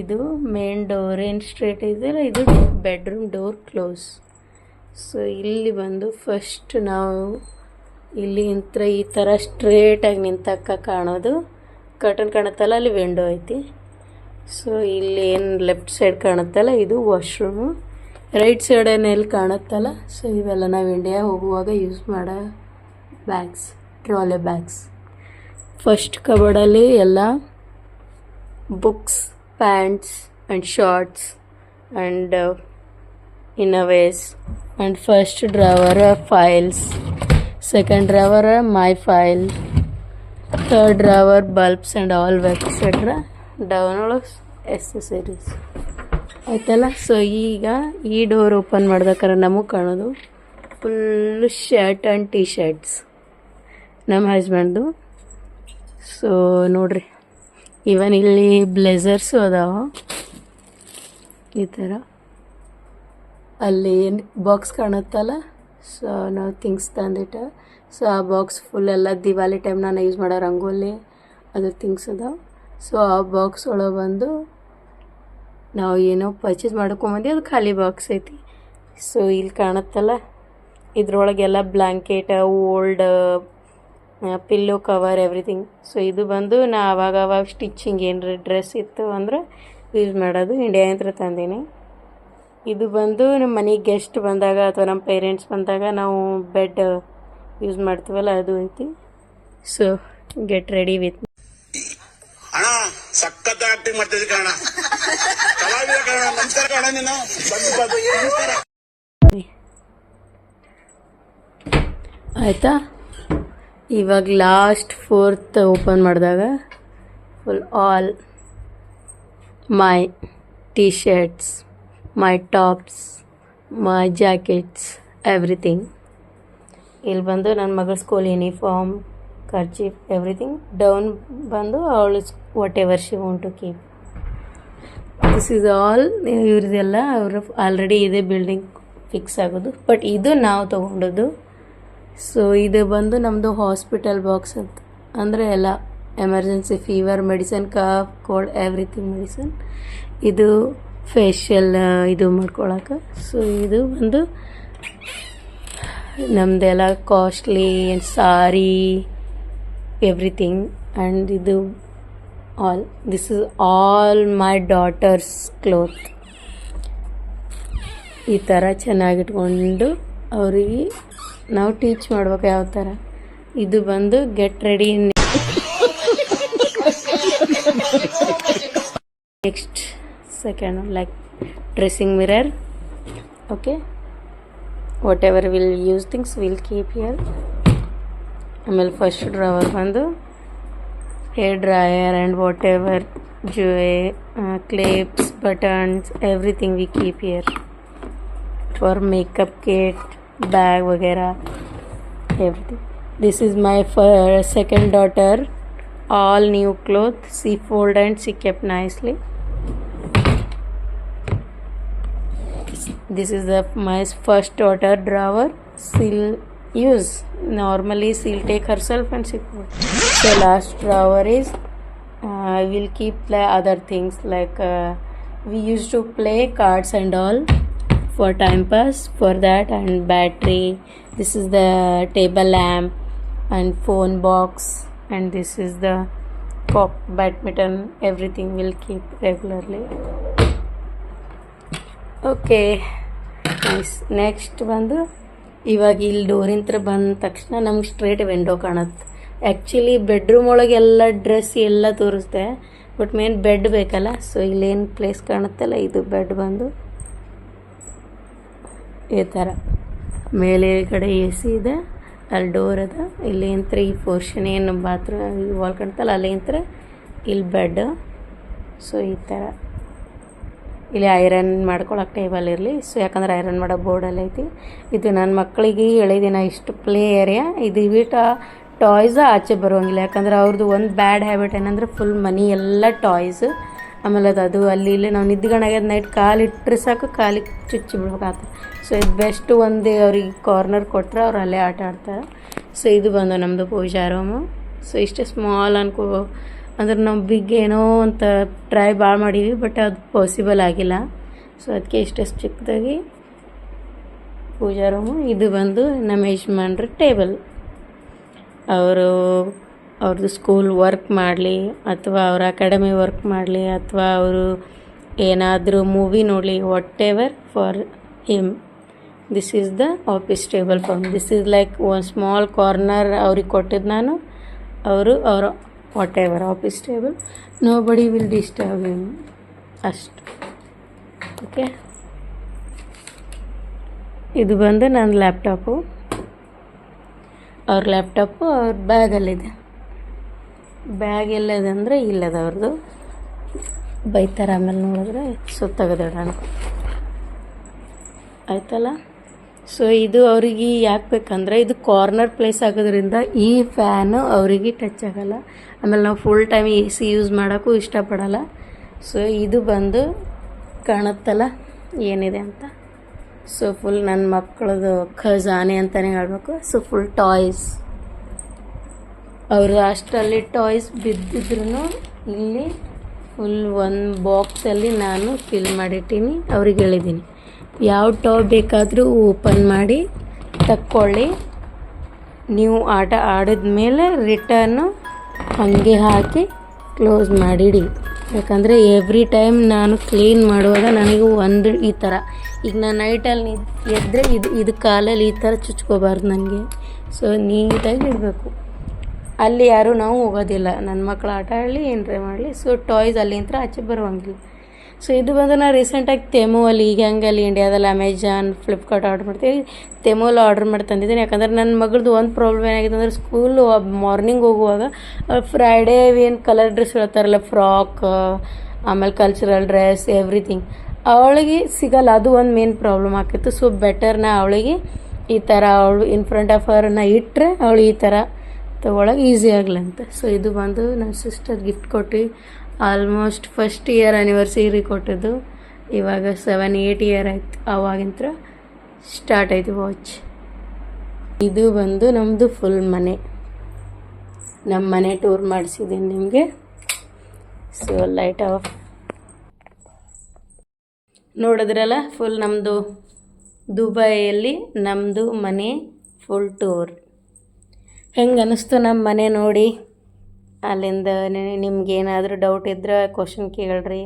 ಇದು ಮೇನ್ ಡೋರ್ ಏನು ಸ್ಟ್ರೇಟ್ ಇದೆಯಲ್ಲ, ಇದು ಬೆಡ್ರೂಮ್ ಡೋರ್ ಕ್ಲೋಸ್. ಸೊ ಇಲ್ಲಿ ಬಂದು ಫಸ್ಟ್ ನಾವು ಇಲ್ಲಿ ಈ ಥರ ಸ್ಟ್ರೇಟಾಗಿ ನಿಂತಕ್ಕ ಕಾಣೋದು ಕರ್ಟನ್ ಕಾಣುತ್ತಲ್ಲ, ಅಲ್ಲಿ ವಿಂಡೋ ಐತಿ. ಸೊ ಇಲ್ಲಿ ಏನು ಲೆಫ್ಟ್ ಸೈಡ್ ಕಾಣುತ್ತಲ್ಲ, ಇದು ವಾಶ್ರೂಮು. ರೈಟ್ ಸೈಡ್ ಎಲ್ಲಿ ಕಾಣುತ್ತಲ್ಲ, ಸೊ ಇವೆಲ್ಲ ನಾವು ಇಂಡಿಯಾ ಹೋಗುವಾಗ ಯೂಸ್ ಮಾಡೋ ಬ್ಯಾಗ್ಸ್, ಟ್ರಾಲೆ ಬ್ಯಾಗ್ಸ್. ಫಸ್ಟ್ ಕಬೋರ್ಡಲ್ಲಿ ಎಲ್ಲ books, pants and shorts and innerwears. And first drawer files, second drawer my file, third drawer bulbs and all etcetera. Down ಒಳಗೆ accessories ಆಯ್ತಲ್ಲ. So ಈಗ ಈ ಡೋರ್ ಓಪನ್ ಮಾಡ್ಬೇಕಾದ್ರೆ ನಮಗೆ ಕಾಣೋದು full shirt and T shirts ನಮ್ಮ ಹಸ್ಬೆಂಡ್ದು. ಸೊ ನೋಡ್ರಿ, ಇವನ್ ಇಲ್ಲಿ ಬ್ಲೇಸರ್ಸು ಅದಾವ ಈ ಥರ. ಅಲ್ಲಿ ಏನು ಬಾಕ್ಸ್ ಕಾಣುತ್ತಲ್ಲ, ಸೊ ನಾವು ಥಿಂಗ್ಸ್ ತಂದಿಟ್ಟ. ಸೊ ಆ ಬಾಕ್ಸ್ ಫುಲ್ ಎಲ್ಲ ದಿವಾಲಿ ಟೈಮ್ ನಾನು ಯೂಸ್ ಮಾಡೋ ರಂಗೋಲಿ ಅದ್ರ ಥಿಂಗ್ಸ್ ಅದಾವ. ಸೊ ಆ ಬಾಕ್ಸ್ ಒಳಗೆ ಬಂದು ನಾವು ಏನೋ ಪರ್ಚೇಸ್ ಮಾಡ್ಕೊಂಬಂದು ಅದು ಖಾಲಿ ಬಾಕ್ಸ್ ಐತಿ. ಸೊ ಇಲ್ಲಿ ಕಾಣುತ್ತಲ್ಲ, ಇದ್ರೊಳಗೆಲ್ಲ blanket, old pillow cover, everything. So ಇದು ಬಂದು ನಾ ಅವಾಗ ಸ್ಟಿಚಿಂಗ್ ಏನಾರ ಡ್ರೆಸ್ ಇತ್ತು ಅಂದ್ರೆ ಯೂಸ್ ಮಾಡೋದು. ಇಂಡಿಯಾ ಅಂತ ತಂದೀನಿ. ಇದು ಬಂದು ನಮ್ಮ ಮನೆಗೆ ಗೆಸ್ಟ್ ಬಂದಾಗ ಅಥವಾ ನಮ್ಮ ಪೇರೆಂಟ್ಸ್ ಬಂದಾಗ ನಾವು ಬೆಡ್ ಯೂಸ್ ಮಾಡ್ತೀವಲ್ಲ, ಅದು ಐತಿ. ಸೊ ಗೆಟ್ ರೆಡಿ ವಿತ್ ಅಣ್ಣ. ಸಖತ್ ಆಕ್ಟಿಂಗ್ ಮಾಡ್ತಿದ್ದೆ ಕಣ, ಕಲಾವಿದ ಕಣ. ನಮಸ್ಕಾರ ಕಣ, ನೀನು ಆಯಿತಾ. ಇವಾಗ ಲಾಸ್ಟ್ ಫೋರ್ತ್ ಓಪನ್ ಮಾಡಿದಾಗ full all my T shirts, my tops, my jackets, everything. ಇಲ್ಲಿ ಬಂದು ನನ್ನ ಮಗಳ school uniform, kerchief, everything. Down ಬಂದು ಅವಳು whatever she want to keep. This is all ಇವ್ರದ್ದೆಲ್ಲ ಅವರು ಆಲ್ರೆಡಿ ಇದೆ ಬಿಲ್ಡಿಂಗ್ ಫಿಕ್ಸ್ ಆಗೋದು. ಬಟ್ ಇದು ನಾವು ತೊಗೊಂಡದ್ದು. ಸೊ ಇದು ಬಂದು ನಮ್ಮದು ಹಾಸ್ಪಿಟಲ್ ಬಾಕ್ಸ್ ಅಂತ, ಅಂದರೆ ಎಲ್ಲ emergency fever medicine, cough, cold, everything medicine. ಇದು ಫೇಶಿಯಲ್ ಇದು ಮಾಡ್ಕೊಳಕ್ಕೆ. ಸೊ ಇದು ಒಂದು ನಮ್ಮದೆಲ್ಲ ಕಾಸ್ಟ್ಲಿ ಸಾರಿ ಎವ್ರಿಥಿಂಗ್. ಆ್ಯಂಡ್ ಇದು this is all my daughter's cloth. ಈ ಥರ ಚೆನ್ನಾಗಿಟ್ಕೊಂಡು ಅವರಿಗೆ ನಾವು ಟೀಚ್ ಮಾಡ್ಬೇಕು ಯಾವ ಥರ. ಇದು ಬಂದು get ready. Next second like dressing mirror. Okay, what ever will use things will keep here. ಆಮೇಲೆ ಫಸ್ಟ್ ಡ್ರಾವರ್ ಬಂದು hair dryer and what ever clips, buttons, everything we keep here for makeup kit, bag वगैरह everything. This is my second daughter, all new clothes, she fold and she kept nicely. This is my first daughter drawer. She'll use normally, she'll take herself and she fold. So last drawer is I will keep the other things like we used to play cards and all for time pass, for that, and battery. This is the table lamp and phone box, and this is the cock, badminton, everything will keep regularly. Okay, nice. Next ಬಂದು ಇವಾಗ ಇಲ್ಲಿ ಡೋರಿಂತ್ರ ಬಂದ ತಕ್ಷಣ ನಮ್ಗೆ straight window ಕಾಣುತ್ತೆ. Actually bedroom ಒಳಗೆ ಎಲ್ಲ dress ಎಲ್ಲ ತೋರಿಸ್ದೆ, ಬಟ್ ಮೇನ್ ಬೆಡ್ ಬೇಕಲ್ಲ. ಸೊ ಇಲ್ಲೇನು ಪ್ಲೇಸ್ ಕಾಣುತ್ತಲ್ಲ, ಇದು ಬೆಡ್ ಬಂದು ಈ ಥರ ಮೇಲೆಗಡೆ ಎ ಸಿ ಇದೆ, ಅಲ್ಲಿ ಡೋರ್ ಅದ. ಇಲ್ಲಿ ಅಂತ ಈ ಪೋರ್ಷನ್ ಏನು ಬಾತ್ರೂಮ್ ವಾಲ್ ಕಾಣ್ತಲ್ಲ ಅಲ್ಲಿ ಅಂತ ಇಲ್ಲಿ ಬೆಡ್. ಸೊ ಈ ಥರ ಇಲ್ಲಿ ಐರನ್ ಮಾಡ್ಕೊಳಕ್ಕೆ ಟೇಬಲ್ ಇರಲಿ. ಸೊ ಯಾಕಂದ್ರೆ ಐರನ್ ಮಾಡೋ ಬೋರ್ಡಲ್ಲಿ ಐತಿ. ಇದು ನನ್ನ ಮಕ್ಕಳಿಗೆ ಹೇಳಿದಿನ ಇಷ್ಟು ಪ್ಲೇ ಏರಿಯಾ. ಇದು ಬಿಟ್ಟು ಟಾಯ್ಸ್ ಆಚೆ ಬರುವಂಗಿಲ್ಲ, ಯಾಕಂದ್ರೆ ಅವ್ರದ್ದು ಒಂದು ಬ್ಯಾಡ್ ಹ್ಯಾಬಿಟ್ ಏನಂದ್ರೆ ಫುಲ್ ಮನಿ ಎಲ್ಲ ಟಾಯ್ಸ್. ಆಮೇಲೆ ಅದು ಅಲ್ಲಿ ಇಲ್ಲಿ ನಾವು ನಿದ್ಗಣಾಗ್ಯದ ನೈಟ್ ಕಾಲಿಟ್ಟರೆ ಸಾಕು, ಕಾಲಿಗೆ ಚುಚ್ಚಿ ಬಿಡ್ಬೇಕಾಗ್ತದೆ. ಸೊ ಇದು ಬೆಸ್ಟ್ ಒಂದು ಅವ್ರಿಗೆ ಕಾರ್ನರ್ ಕೊಟ್ಟರೆ ಅವ್ರು ಅಲ್ಲೇ ಆಟ ಆಡ್ತಾರೆ. ಸೊ ಇದು ಬಂದು ನಮ್ಮದು ಪೂಜಾ ರೂಮು. ಸೊ ಇಷ್ಟೇ ಸ್ಮಾಲ್ ಅಂದ್ರೆ ನಾವು ಬಿಗ್ ಏನೋ ಅಂತ ಟ್ರೈ ಭಾಳ ಮಾಡೀವಿ, ಬಟ್ ಅದು ಪಾಸಿಬಲ್ ಆಗಿಲ್ಲ. ಸೊ ಅದಕ್ಕೆ ಇಷ್ಟೇ ಚಿಕ್ಕದಾಗಿ ಪೂಜಾ ರೂಮು. ಇದು ಬಂದು ನಮ್ಮ ಯಜಮಾನ್ರ ಟೇಬಲ್. ಅವ್ರದ್ದು ಸ್ಕೂಲ್ ವರ್ಕ್ ಮಾಡಲಿ ಅಥವಾ ಅವ್ರ ಅಕಾಡೆಮಿ ವರ್ಕ್ ಮಾಡಲಿ ಅಥವಾ ಅವರು ಏನಾದರೂ ಮೂವಿ ನೋಡಲಿ, whatever for him, this is the office table for. This is like ಒಂದು ಸ್ಮಾಲ್ ಕಾರ್ನರ್ ಅವ್ರಿಗೆ ಕೊಟ್ಟಿದ್ದು ನಾನು. ಅವರ whatever office table, nobody will disturb him ಅಷ್ಟು. ಓಕೆ, ಇದು ಬಂದು ನನ್ನ ಲ್ಯಾಪ್ಟಾಪು. ಅವ್ರ ಲ್ಯಾಪ್ಟಾಪು ಅವ್ರ ಬ್ಯಾಗಲ್ಲಿದೆ. ಬ್ಯಾಗ್ ಎಲ್ಲದೆ ಅಂದರೆ ಇಲ್ಲದ ಅವ್ರದ್ದು. ಬೈತಾರೆ ಆಮೇಲೆ ನೋಡಿದ್ರೆ ಸುತ್ತಾಗದಾಡ ಆಯ್ತಲ್ಲ. ಸೊ ಇದು ಅವರಿಗೆ ಯಾಕೆ ಬೇಕಂದ್ರೆ ಇದು ಕಾರ್ನರ್ ಪ್ಲೇಸ್ ಆಗೋದ್ರಿಂದ ಈ ಫ್ಯಾನು ಅವರಿಗೆ ಟಚ್ ಆಗೋಲ್ಲ. ಆಮೇಲೆ ನಾವು full time A C use ಮಾಡೋಕ್ಕೂ ಇಷ್ಟಪಡಲ್ಲ. ಸೊ ಇದು ಬಂದು ಕಾಣುತ್ತಲ್ಲ ಏನಿದೆ ಅಂತ. ಸೊ ಫುಲ್ ನನ್ನ ಮಕ್ಕಳದು ಖಜಾನೆ ಅಂತಲೇ ಹೇಳಬೇಕು. ಸೊ ಫುಲ್ ಟಾಯ್ಸ್, ಅವರು ಅಷ್ಟರಲ್ಲಿ ಟಾಯ್ಸ್ ಬಿದ್ದಿದ್ರು ಇಲ್ಲಿ ಫುಲ್ ಒಂದು ಬಾಕ್ಸಲ್ಲಿ ನಾನು ಫಿಲ್ ಮಾಡಿಟ್ಟೀನಿ. ಅವ್ರಿಗೆ ಹೇಳಿದ್ದೀನಿ ಯಾವ ಟಾಯ್ ಬೇಕಾದರೂ ಓಪನ್ ಮಾಡಿ ತಕ್ಕೊಳ್ಳಿ, ನೀವು ಆಟ ಆಡಿದ್ಮೇಲೆ ರಿಟರ್ನು ಹಾಗೆ ಹಾಕಿ ಕ್ಲೋಸ್ ಮಾಡಿಡಿ. ಯಾಕಂದರೆ ಎವ್ರಿ ಟೈಮ್ ನಾನು ಕ್ಲೀನ್ ಮಾಡುವಾಗ ನನಗೆ ಒಂದು ಈ ಥರ ಈಗ ನಾನು ನೈಟಲ್ಲಿ ಎದ್ದರೆ ಇದು ಕಾಲಲ್ಲಿ ಈ ಥರ ಚುಚ್ಕೋಬಾರ್ದು ನನಗೆ. ಸೊ ನೀಟಾಗಿ ಇಡಬೇಕು. ಅಲ್ಲಿ ಯಾರೂ ನಾವು ಹೋಗೋದಿಲ್ಲ, ನನ್ನ ಮಕ್ಕಳು ಆಟ ಆಡಲಿ ಏನರೇ ಮಾಡಲಿ. ಸೊ ಟಾಯ್ಸ್ ಅಲ್ಲಿಂದ ಆಚೆ ಬರುವಂಗಿಲ್ಲ. ಸೊ ಇದು ಬಂದು ನಾನು ರೀಸೆಂಟಾಗಿ ತೆಮುವಲ್ಲಿ, ಈಗ ಹಂಗಲ್ಲಿ ಇಂಡಿಯಾದಲ್ಲಿ ಅಮೆಜಾನ್, ಫ್ಲಿಪ್ಕಾರ್ಟ್ ಆರ್ಡ್ರ್ ಮಾಡ್ತೀವಿ. ತೆಮುವಲ್ಲಿ ಆರ್ಡ್ರ್ ಮಾಡಿ ತಂದಿದ್ದೀನಿ. ಯಾಕಂದ್ರೆ ನನ್ನ ಮಗಳದ್ದು ಒಂದು ಪ್ರಾಬ್ಲಮ್ ಏನಾಗಿದೆ ಅಂದರೆ ಸ್ಕೂಲು ಮಾರ್ನಿಂಗ್ ಹೋಗುವಾಗ ಫ್ರೈಡೇ ಏನು ಕಲರ್ ಡ್ರೆಸ್ ಹೇಳ್ತಾರಲ್ಲ, ಫ್ರಾಕ್, ಆಮೇಲೆ ಕಲ್ಚರಲ್ ಡ್ರೆಸ್, ಎವ್ರಿಥಿಂಗ್ ಅವಳಿಗೆ ಸಿಗಲ್ಲ. ಅದು ಒಂದು ಮೇನ್ ಪ್ರಾಬ್ಲಮ್ ಆಗ್ತಿತ್ತು. ಸೊ ಬೆಟರ್ ನಾ ಅವಳಿಗೆ ಈ ಥರ ಅವಳು ಇನ್ ಫ್ರಂಟ್ ಆಫ್ ಅವರನ್ನ ಇಟ್ಟರೆ ಅವಳು ಈ ಥರ ತೊಗೊಳಕ್ಕೆ ಈಸಿ ಆಗ್ಲಂತ. ಸೊ ಇದು ಬಂದು ನನ್ನ ಸಿಸ್ಟರ್ ಗಿಫ್ಟ್ ಕೊಟ್ಟು ಆಲ್ಮೋಸ್ಟ್ ಫಸ್ಟ್ ಇಯರ್ ಆ್ಯನಿವರ್ಸರಿ ಕೊಟ್ಟಿದ್ದು. ಇವಾಗ 7-8 ಇಯರ್ ಆಯ್ತು. ಅವಾಗಿಂತ ಸ್ಟಾರ್ಟ್ ಆಯಿತು ವಾಚ್. ಇದು ಬಂದು ನಮ್ಮದು ಫುಲ್ ಮನೆ. ನಮ್ಮ ಮನೆ ಟೂರ್ ಮಾಡಿಸಿದ್ದೀನಿ ನಿಮಗೆ. ಸೊ ಲೈಟ್ ಆಫ್ ನೋಡಿದ್ರಲ್ಲ, ಫುಲ್ ನಮ್ಮದು ದುಬೈಯಲ್ಲಿ ನಮ್ಮದು ಮನೆ ಫುಲ್ ಟೂರ್. ಹೆಂಗೆ ಅನ್ನಿಸ್ತು ನಮ್ಮ ಮನೆ ನೋಡಿ? ಅಲ್ಲಿಂದ ನಿಮ್ಗೇನಾದರೂ ಡೌಟ್ ಇದ್ರೆ ಕ್ವಶನ್ ಕೇಳ್ರಿ,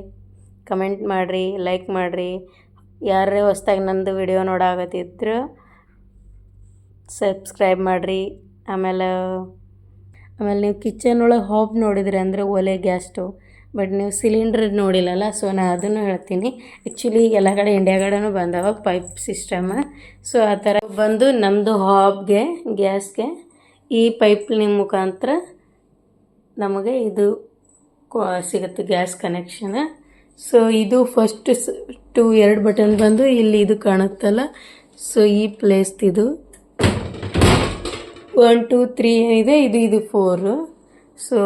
ಕಮೆಂಟ್ ಮಾಡಿರಿ, ಲೈಕ್ ಮಾಡಿರಿ. ಯಾರೇ ಹೊಸ್ದಾಗಿ ನಂದು ವಿಡಿಯೋ ನೋಡಾಕತ್ತಿದ್ರು ಸಬ್ಸ್ಕ್ರೈಬ್ ಮಾಡಿರಿ. ಆಮೇಲೆ ನೀವು ಕಿಚನ್ ಒಳಗೆ ಹಾಬ್ ನೋಡಿದ್ರಿ ಅಂದರೆ ಒಲೆ ಗ್ಯಾಸ್ ಸ್ಟವ್, ಬಟ್ ನೀವು ಸಿಲಿಂಡ್ರ್ ನೋಡಿಲ್ಲಲ್ಲ, ಸೊ ನಾನು ಅದನ್ನು ಹೇಳ್ತೀನಿ. ಆ್ಯಕ್ಚುಲಿ ಎಲ್ಲ ಕಡೆ ಇಂಡಿಯಾ ಕಡೆನೂ ಬಂದವ ಪೈಪ್ ಸಿಸ್ಟಮ್. ಸೊ ಆ ಥರ ಬಂದು ನಮ್ಮದು ಹಾಬ್ಗೆ ಗ್ಯಾಸ್ಗೆ ಈ ಪೈಪ್ಲಿನ ಮುಖಾಂತರ ನಮಗೆ ಇದು ಸಿಗುತ್ತೆ ಗ್ಯಾಸ್ ಕನೆಕ್ಷನ್. ಸೊ ಇದು ಫಸ್ಟ್ 2 ಬಟನ್ ಬಂದು ಇಲ್ಲಿ ಇದು ಕಾಣುತ್ತಲ್ಲ, ಸೊ ಈ ಪ್ಲೇಸ್ ಇದು 1 2 3 ಇದೆ, ಇದು 4. ಸೊ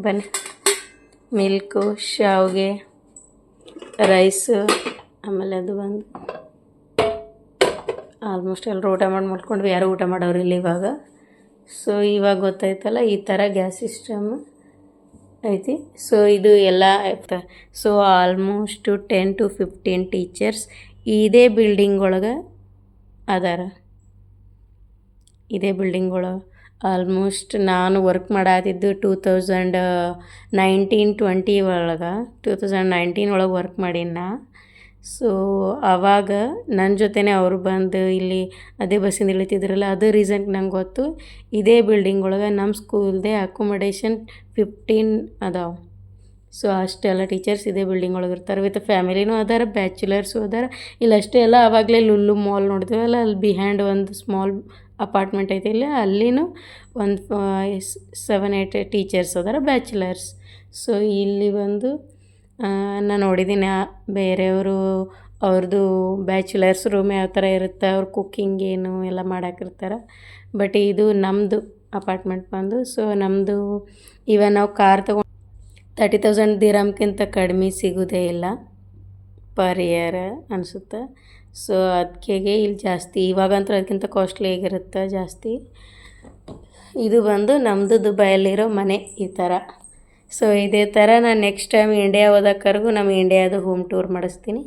ಬನ್ನಿ, ಮಿಲ್ಕು, ಶಾವಿಗೆ, ರೈಸು, ಆಮೇಲೆ ಅದು ಬಂದು ಆಲ್ಮೋಸ್ಟ್ ಎಲ್ಲರೂ ಊಟ ಮಾಡ್ಕೊಂಡ್ವಿ, ಯಾರು ಊಟ ಮಾಡೋರಿಲ್ಲ ಇವಾಗ. ಸೊ ಇವಾಗ ಗೊತ್ತಾಯ್ತಲ್ಲ ಈ ಥರ ಗ್ಯಾಸ್ ಸಿಸ್ಟಮ್ ಐತಿ. ಸೊ ಇದು ಎಲ್ಲ ಸೊ ಆಲ್ಮೋಸ್ಟ್ 10 to 15 ಟೀಚರ್ಸ್ ಇದೇ ಬಿಲ್ಡಿಂಗ್ ಒಳಗೆ ಅದಾರ. ಇದೇ ಬಿಲ್ಡಿಂಗ್ ಒಳಗೆ ಆಲ್ಮೋಸ್ಟ್ ನಾನು ವರ್ಕ್ ಮಾಡಾತಿದ್ದು 2019-20 ಒಳಗೆ 2019 ಒಳಗೆ ವರ್ಕ್ ಮಾಡೀನಿ ನಾ. ಸೊ ಆವಾಗ ನನ್ನ ಜೊತೆನೇ ಅವರು ಬಂದು ಇಲ್ಲಿ ಅದೇ ಬಸ್ಸಿಂದ ಇಳಿತಿದ್ರಲ್ಲ, ಅದು ರೀಸನ್ ನಂಗೆ ಗೊತ್ತು. ಇದೇ ಬಿಲ್ಡಿಂಗ್ ಒಳಗೆ ನಮ್ಮ ಸ್ಕೂಲ್ದೇ ಅಕೊಮಡೇಷನ್ 15 ಅದಾವೆ. ಸೊ ಅಷ್ಟೆಲ್ಲ ಟೀಚರ್ಸ್ ಇದೇ ಬಿಲ್ಡಿಂಗ್ ಒಳಗೆ ಇರ್ತಾರೆ, ವಿತ್ ಫ್ಯಾಮಿಲಿನೂ ಅದಾರ, ಬ್ಯಾಚುಲರ್ಸು ಅದಾರ. ಇಲ್ಲಿ ಅಷ್ಟೇ ಅಲ್ಲ, ಆವಾಗಲೇ ಲುಲ್ಲು ಮಾಲ್ ನೋಡ್ತೀವಲ್ಲ, ಅಲ್ಲಿ ಬಿಹ್ಯಾಂಡ್ ಒಂದು ಸ್ಮಾಲ್ ಅಪಾರ್ಟ್ಮೆಂಟ್ ಐತಿ, ಇಲ್ಲ ಅಲ್ಲಿನೂ ಒಂದು 7-8 ಟೀಚರ್ಸ್ ಅದಾರ, ಬ್ಯಾಚುಲರ್ಸ್. ಸೊ ಇಲ್ಲಿ ಬಂದು ನಾನು ನೋಡಿದ್ದೀನಿ ಬೇರೆಯವರು ಅವ್ರದ್ದು ಬ್ಯಾಚುಲರ್ಸ್ ರೂಮ್ ಯಾವ ಥರ ಇರುತ್ತೆ, ಅವ್ರು ಕುಕ್ಕಿಂಗ್ ಏನು ಎಲ್ಲ ಮಾಡಾಕಿರ್ತಾರೆ. ಬಟ್ ಇದು ನಮ್ಮದು ಅಪಾರ್ಟ್ಮೆಂಟ್ ಬಂದು, ಸೊ ನಮ್ಮದು ಇವನ್ ನಾವು ಕಾರ್ ತೊಗೊಂಡು 30,000 ದಿರಮ್ಗಿಂತ ಕಡಿಮೆ ಸಿಗೋದೇ ಇಲ್ಲ ಪರ್ ಇಯರ್ ಅನಿಸುತ್ತೆ. ಸೊ ಅದಕ್ಕೆ ಇಲ್ಲಿ ಜಾಸ್ತಿ, ಇವಾಗಂತೂ ಅದಕ್ಕಿಂತ ಕಾಸ್ಟ್ಲಿ ಆಗಿರುತ್ತೆ ಜಾಸ್ತಿ. ಇದು ಬಂದು ನಮ್ಮದು ದುಬೈಯಲ್ಲಿರೋ ಮನೆ ಈ ಥರ. ಸೊ ಇದೇ ಥರ ನಾನು ನೆಕ್ಸ್ಟ್ ಟೈಮ್ ಇಂಡಿಯಾ ಹೋದಕ್ಕರ್ಗೂ ನಮ್ಮ ಇಂಡಿಯಾದು ಹೋಮ್ ಟೂರ್ ಮಾಡಿಸ್ತೀನಿ.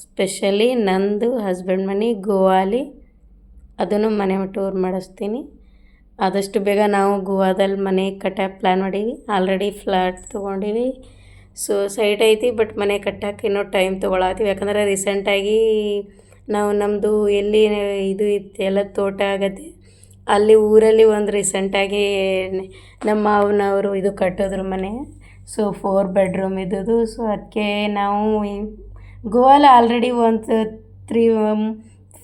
ಸ್ಪೆಷಲಿ ನಂದು ಹಸ್ಬೆಂಡ್ ಮನೆ ಗೋವಾಲಿ, ಅದನ್ನು ಮನೆ ಟೂರ್ ಮಾಡಿಸ್ತೀನಿ. ಆದಷ್ಟು ಬೇಗ ನಾವು ಗೋವಾದಲ್ಲಿ ಮನೆ ಕಟ್ಟಕ್ಕೆ ಪ್ಲ್ಯಾನ್ ಮಾಡೀವಿ. ಆಲ್ರೆಡಿ ಫ್ಲ್ಯಾಟ್ ತೊಗೊಂಡೀವಿ. ಸೊ ಸೈಟ್ ಐತಿ, ಬಟ್ ಮನೆ ಕಟ್ಟಕ್ಕೆ ಇನ್ನೂ ಟೈಮ್ ತೊಗೊಳತ್ತೀವಿ. ಯಾಕಂದರೆ ರೀಸೆಂಟಾಗಿ ನಾವು ನಮ್ಮದು ಎಲ್ಲಿ ಇದು ಇತ್ತು ಎಲ್ಲ ತೋಟ ಆಗತ್ತೆ, ಅಲ್ಲಿ ಊರಲ್ಲಿ ಒಂದು ರೀಸೆಂಟಾಗಿ ನಮ್ಮ ಮಾವನವರು ಇದು ಕಟ್ಟಿದ್ರು ಮನೆ. ಸೊ 4 ಬೆಡ್ರೂಮ್ ಇದ್ದದ್ದು. ಸೊ ಅದಕ್ಕೆ ನಾವು ಗೋವಾಲ ಆಲ್ರೆಡಿ ಒಂದು 3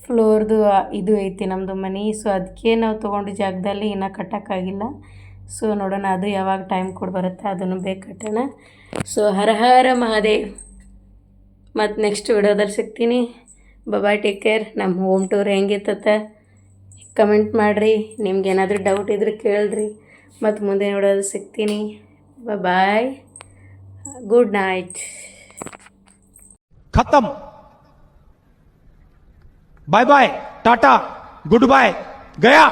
ಫ್ಲೋರ್ದು ಇದು ಐತಿ ನಮ್ಮದು ಮನೆ. ಸೊ ಅದಕ್ಕೆ ನಾವು ತೊಗೊಂಡು ಜಾಗದಲ್ಲಿ ಇನ್ನೂ ಕಟ್ಟೋಕ್ಕಾಗಿಲ್ಲ. ಸೊ ನೋಡೋಣ, ಅದು ಯಾವಾಗ ಟೈಮ್ ಕೊಡು ಬರುತ್ತೆ ಅದನ್ನು ಬೇಕು ಕಟ್ಟೋಣ. ಸೊ ಹರ ಹರ ಮಹಾದೇವ್. ಮತ್ತು ನೆಕ್ಸ್ಟ್ ವಿಡಿಯೋದಲ್ಲಿ ಸಿಗ್ತೀನಿ. Bye, take care. ನಮ್ಮ ಹೋಮ್ ಟೂರ್ ಹೆಂಗಿತ್ತ ಕಮೆಂಟ್ ಮಾಡಿರಿ. ನಿಮ್ಗೇನಾದರೂ ಡೌಟ್ ಇದ್ರೆ ಕೇಳಿರಿ. ಮತ್ತು ಮುಂದೆ ವಿಡಿಯೋದಲ್ಲಿ ಸಿಗ್ತೀನಿ. Bye, good night. खत्म. Bye bye, tata, goodbye, गया.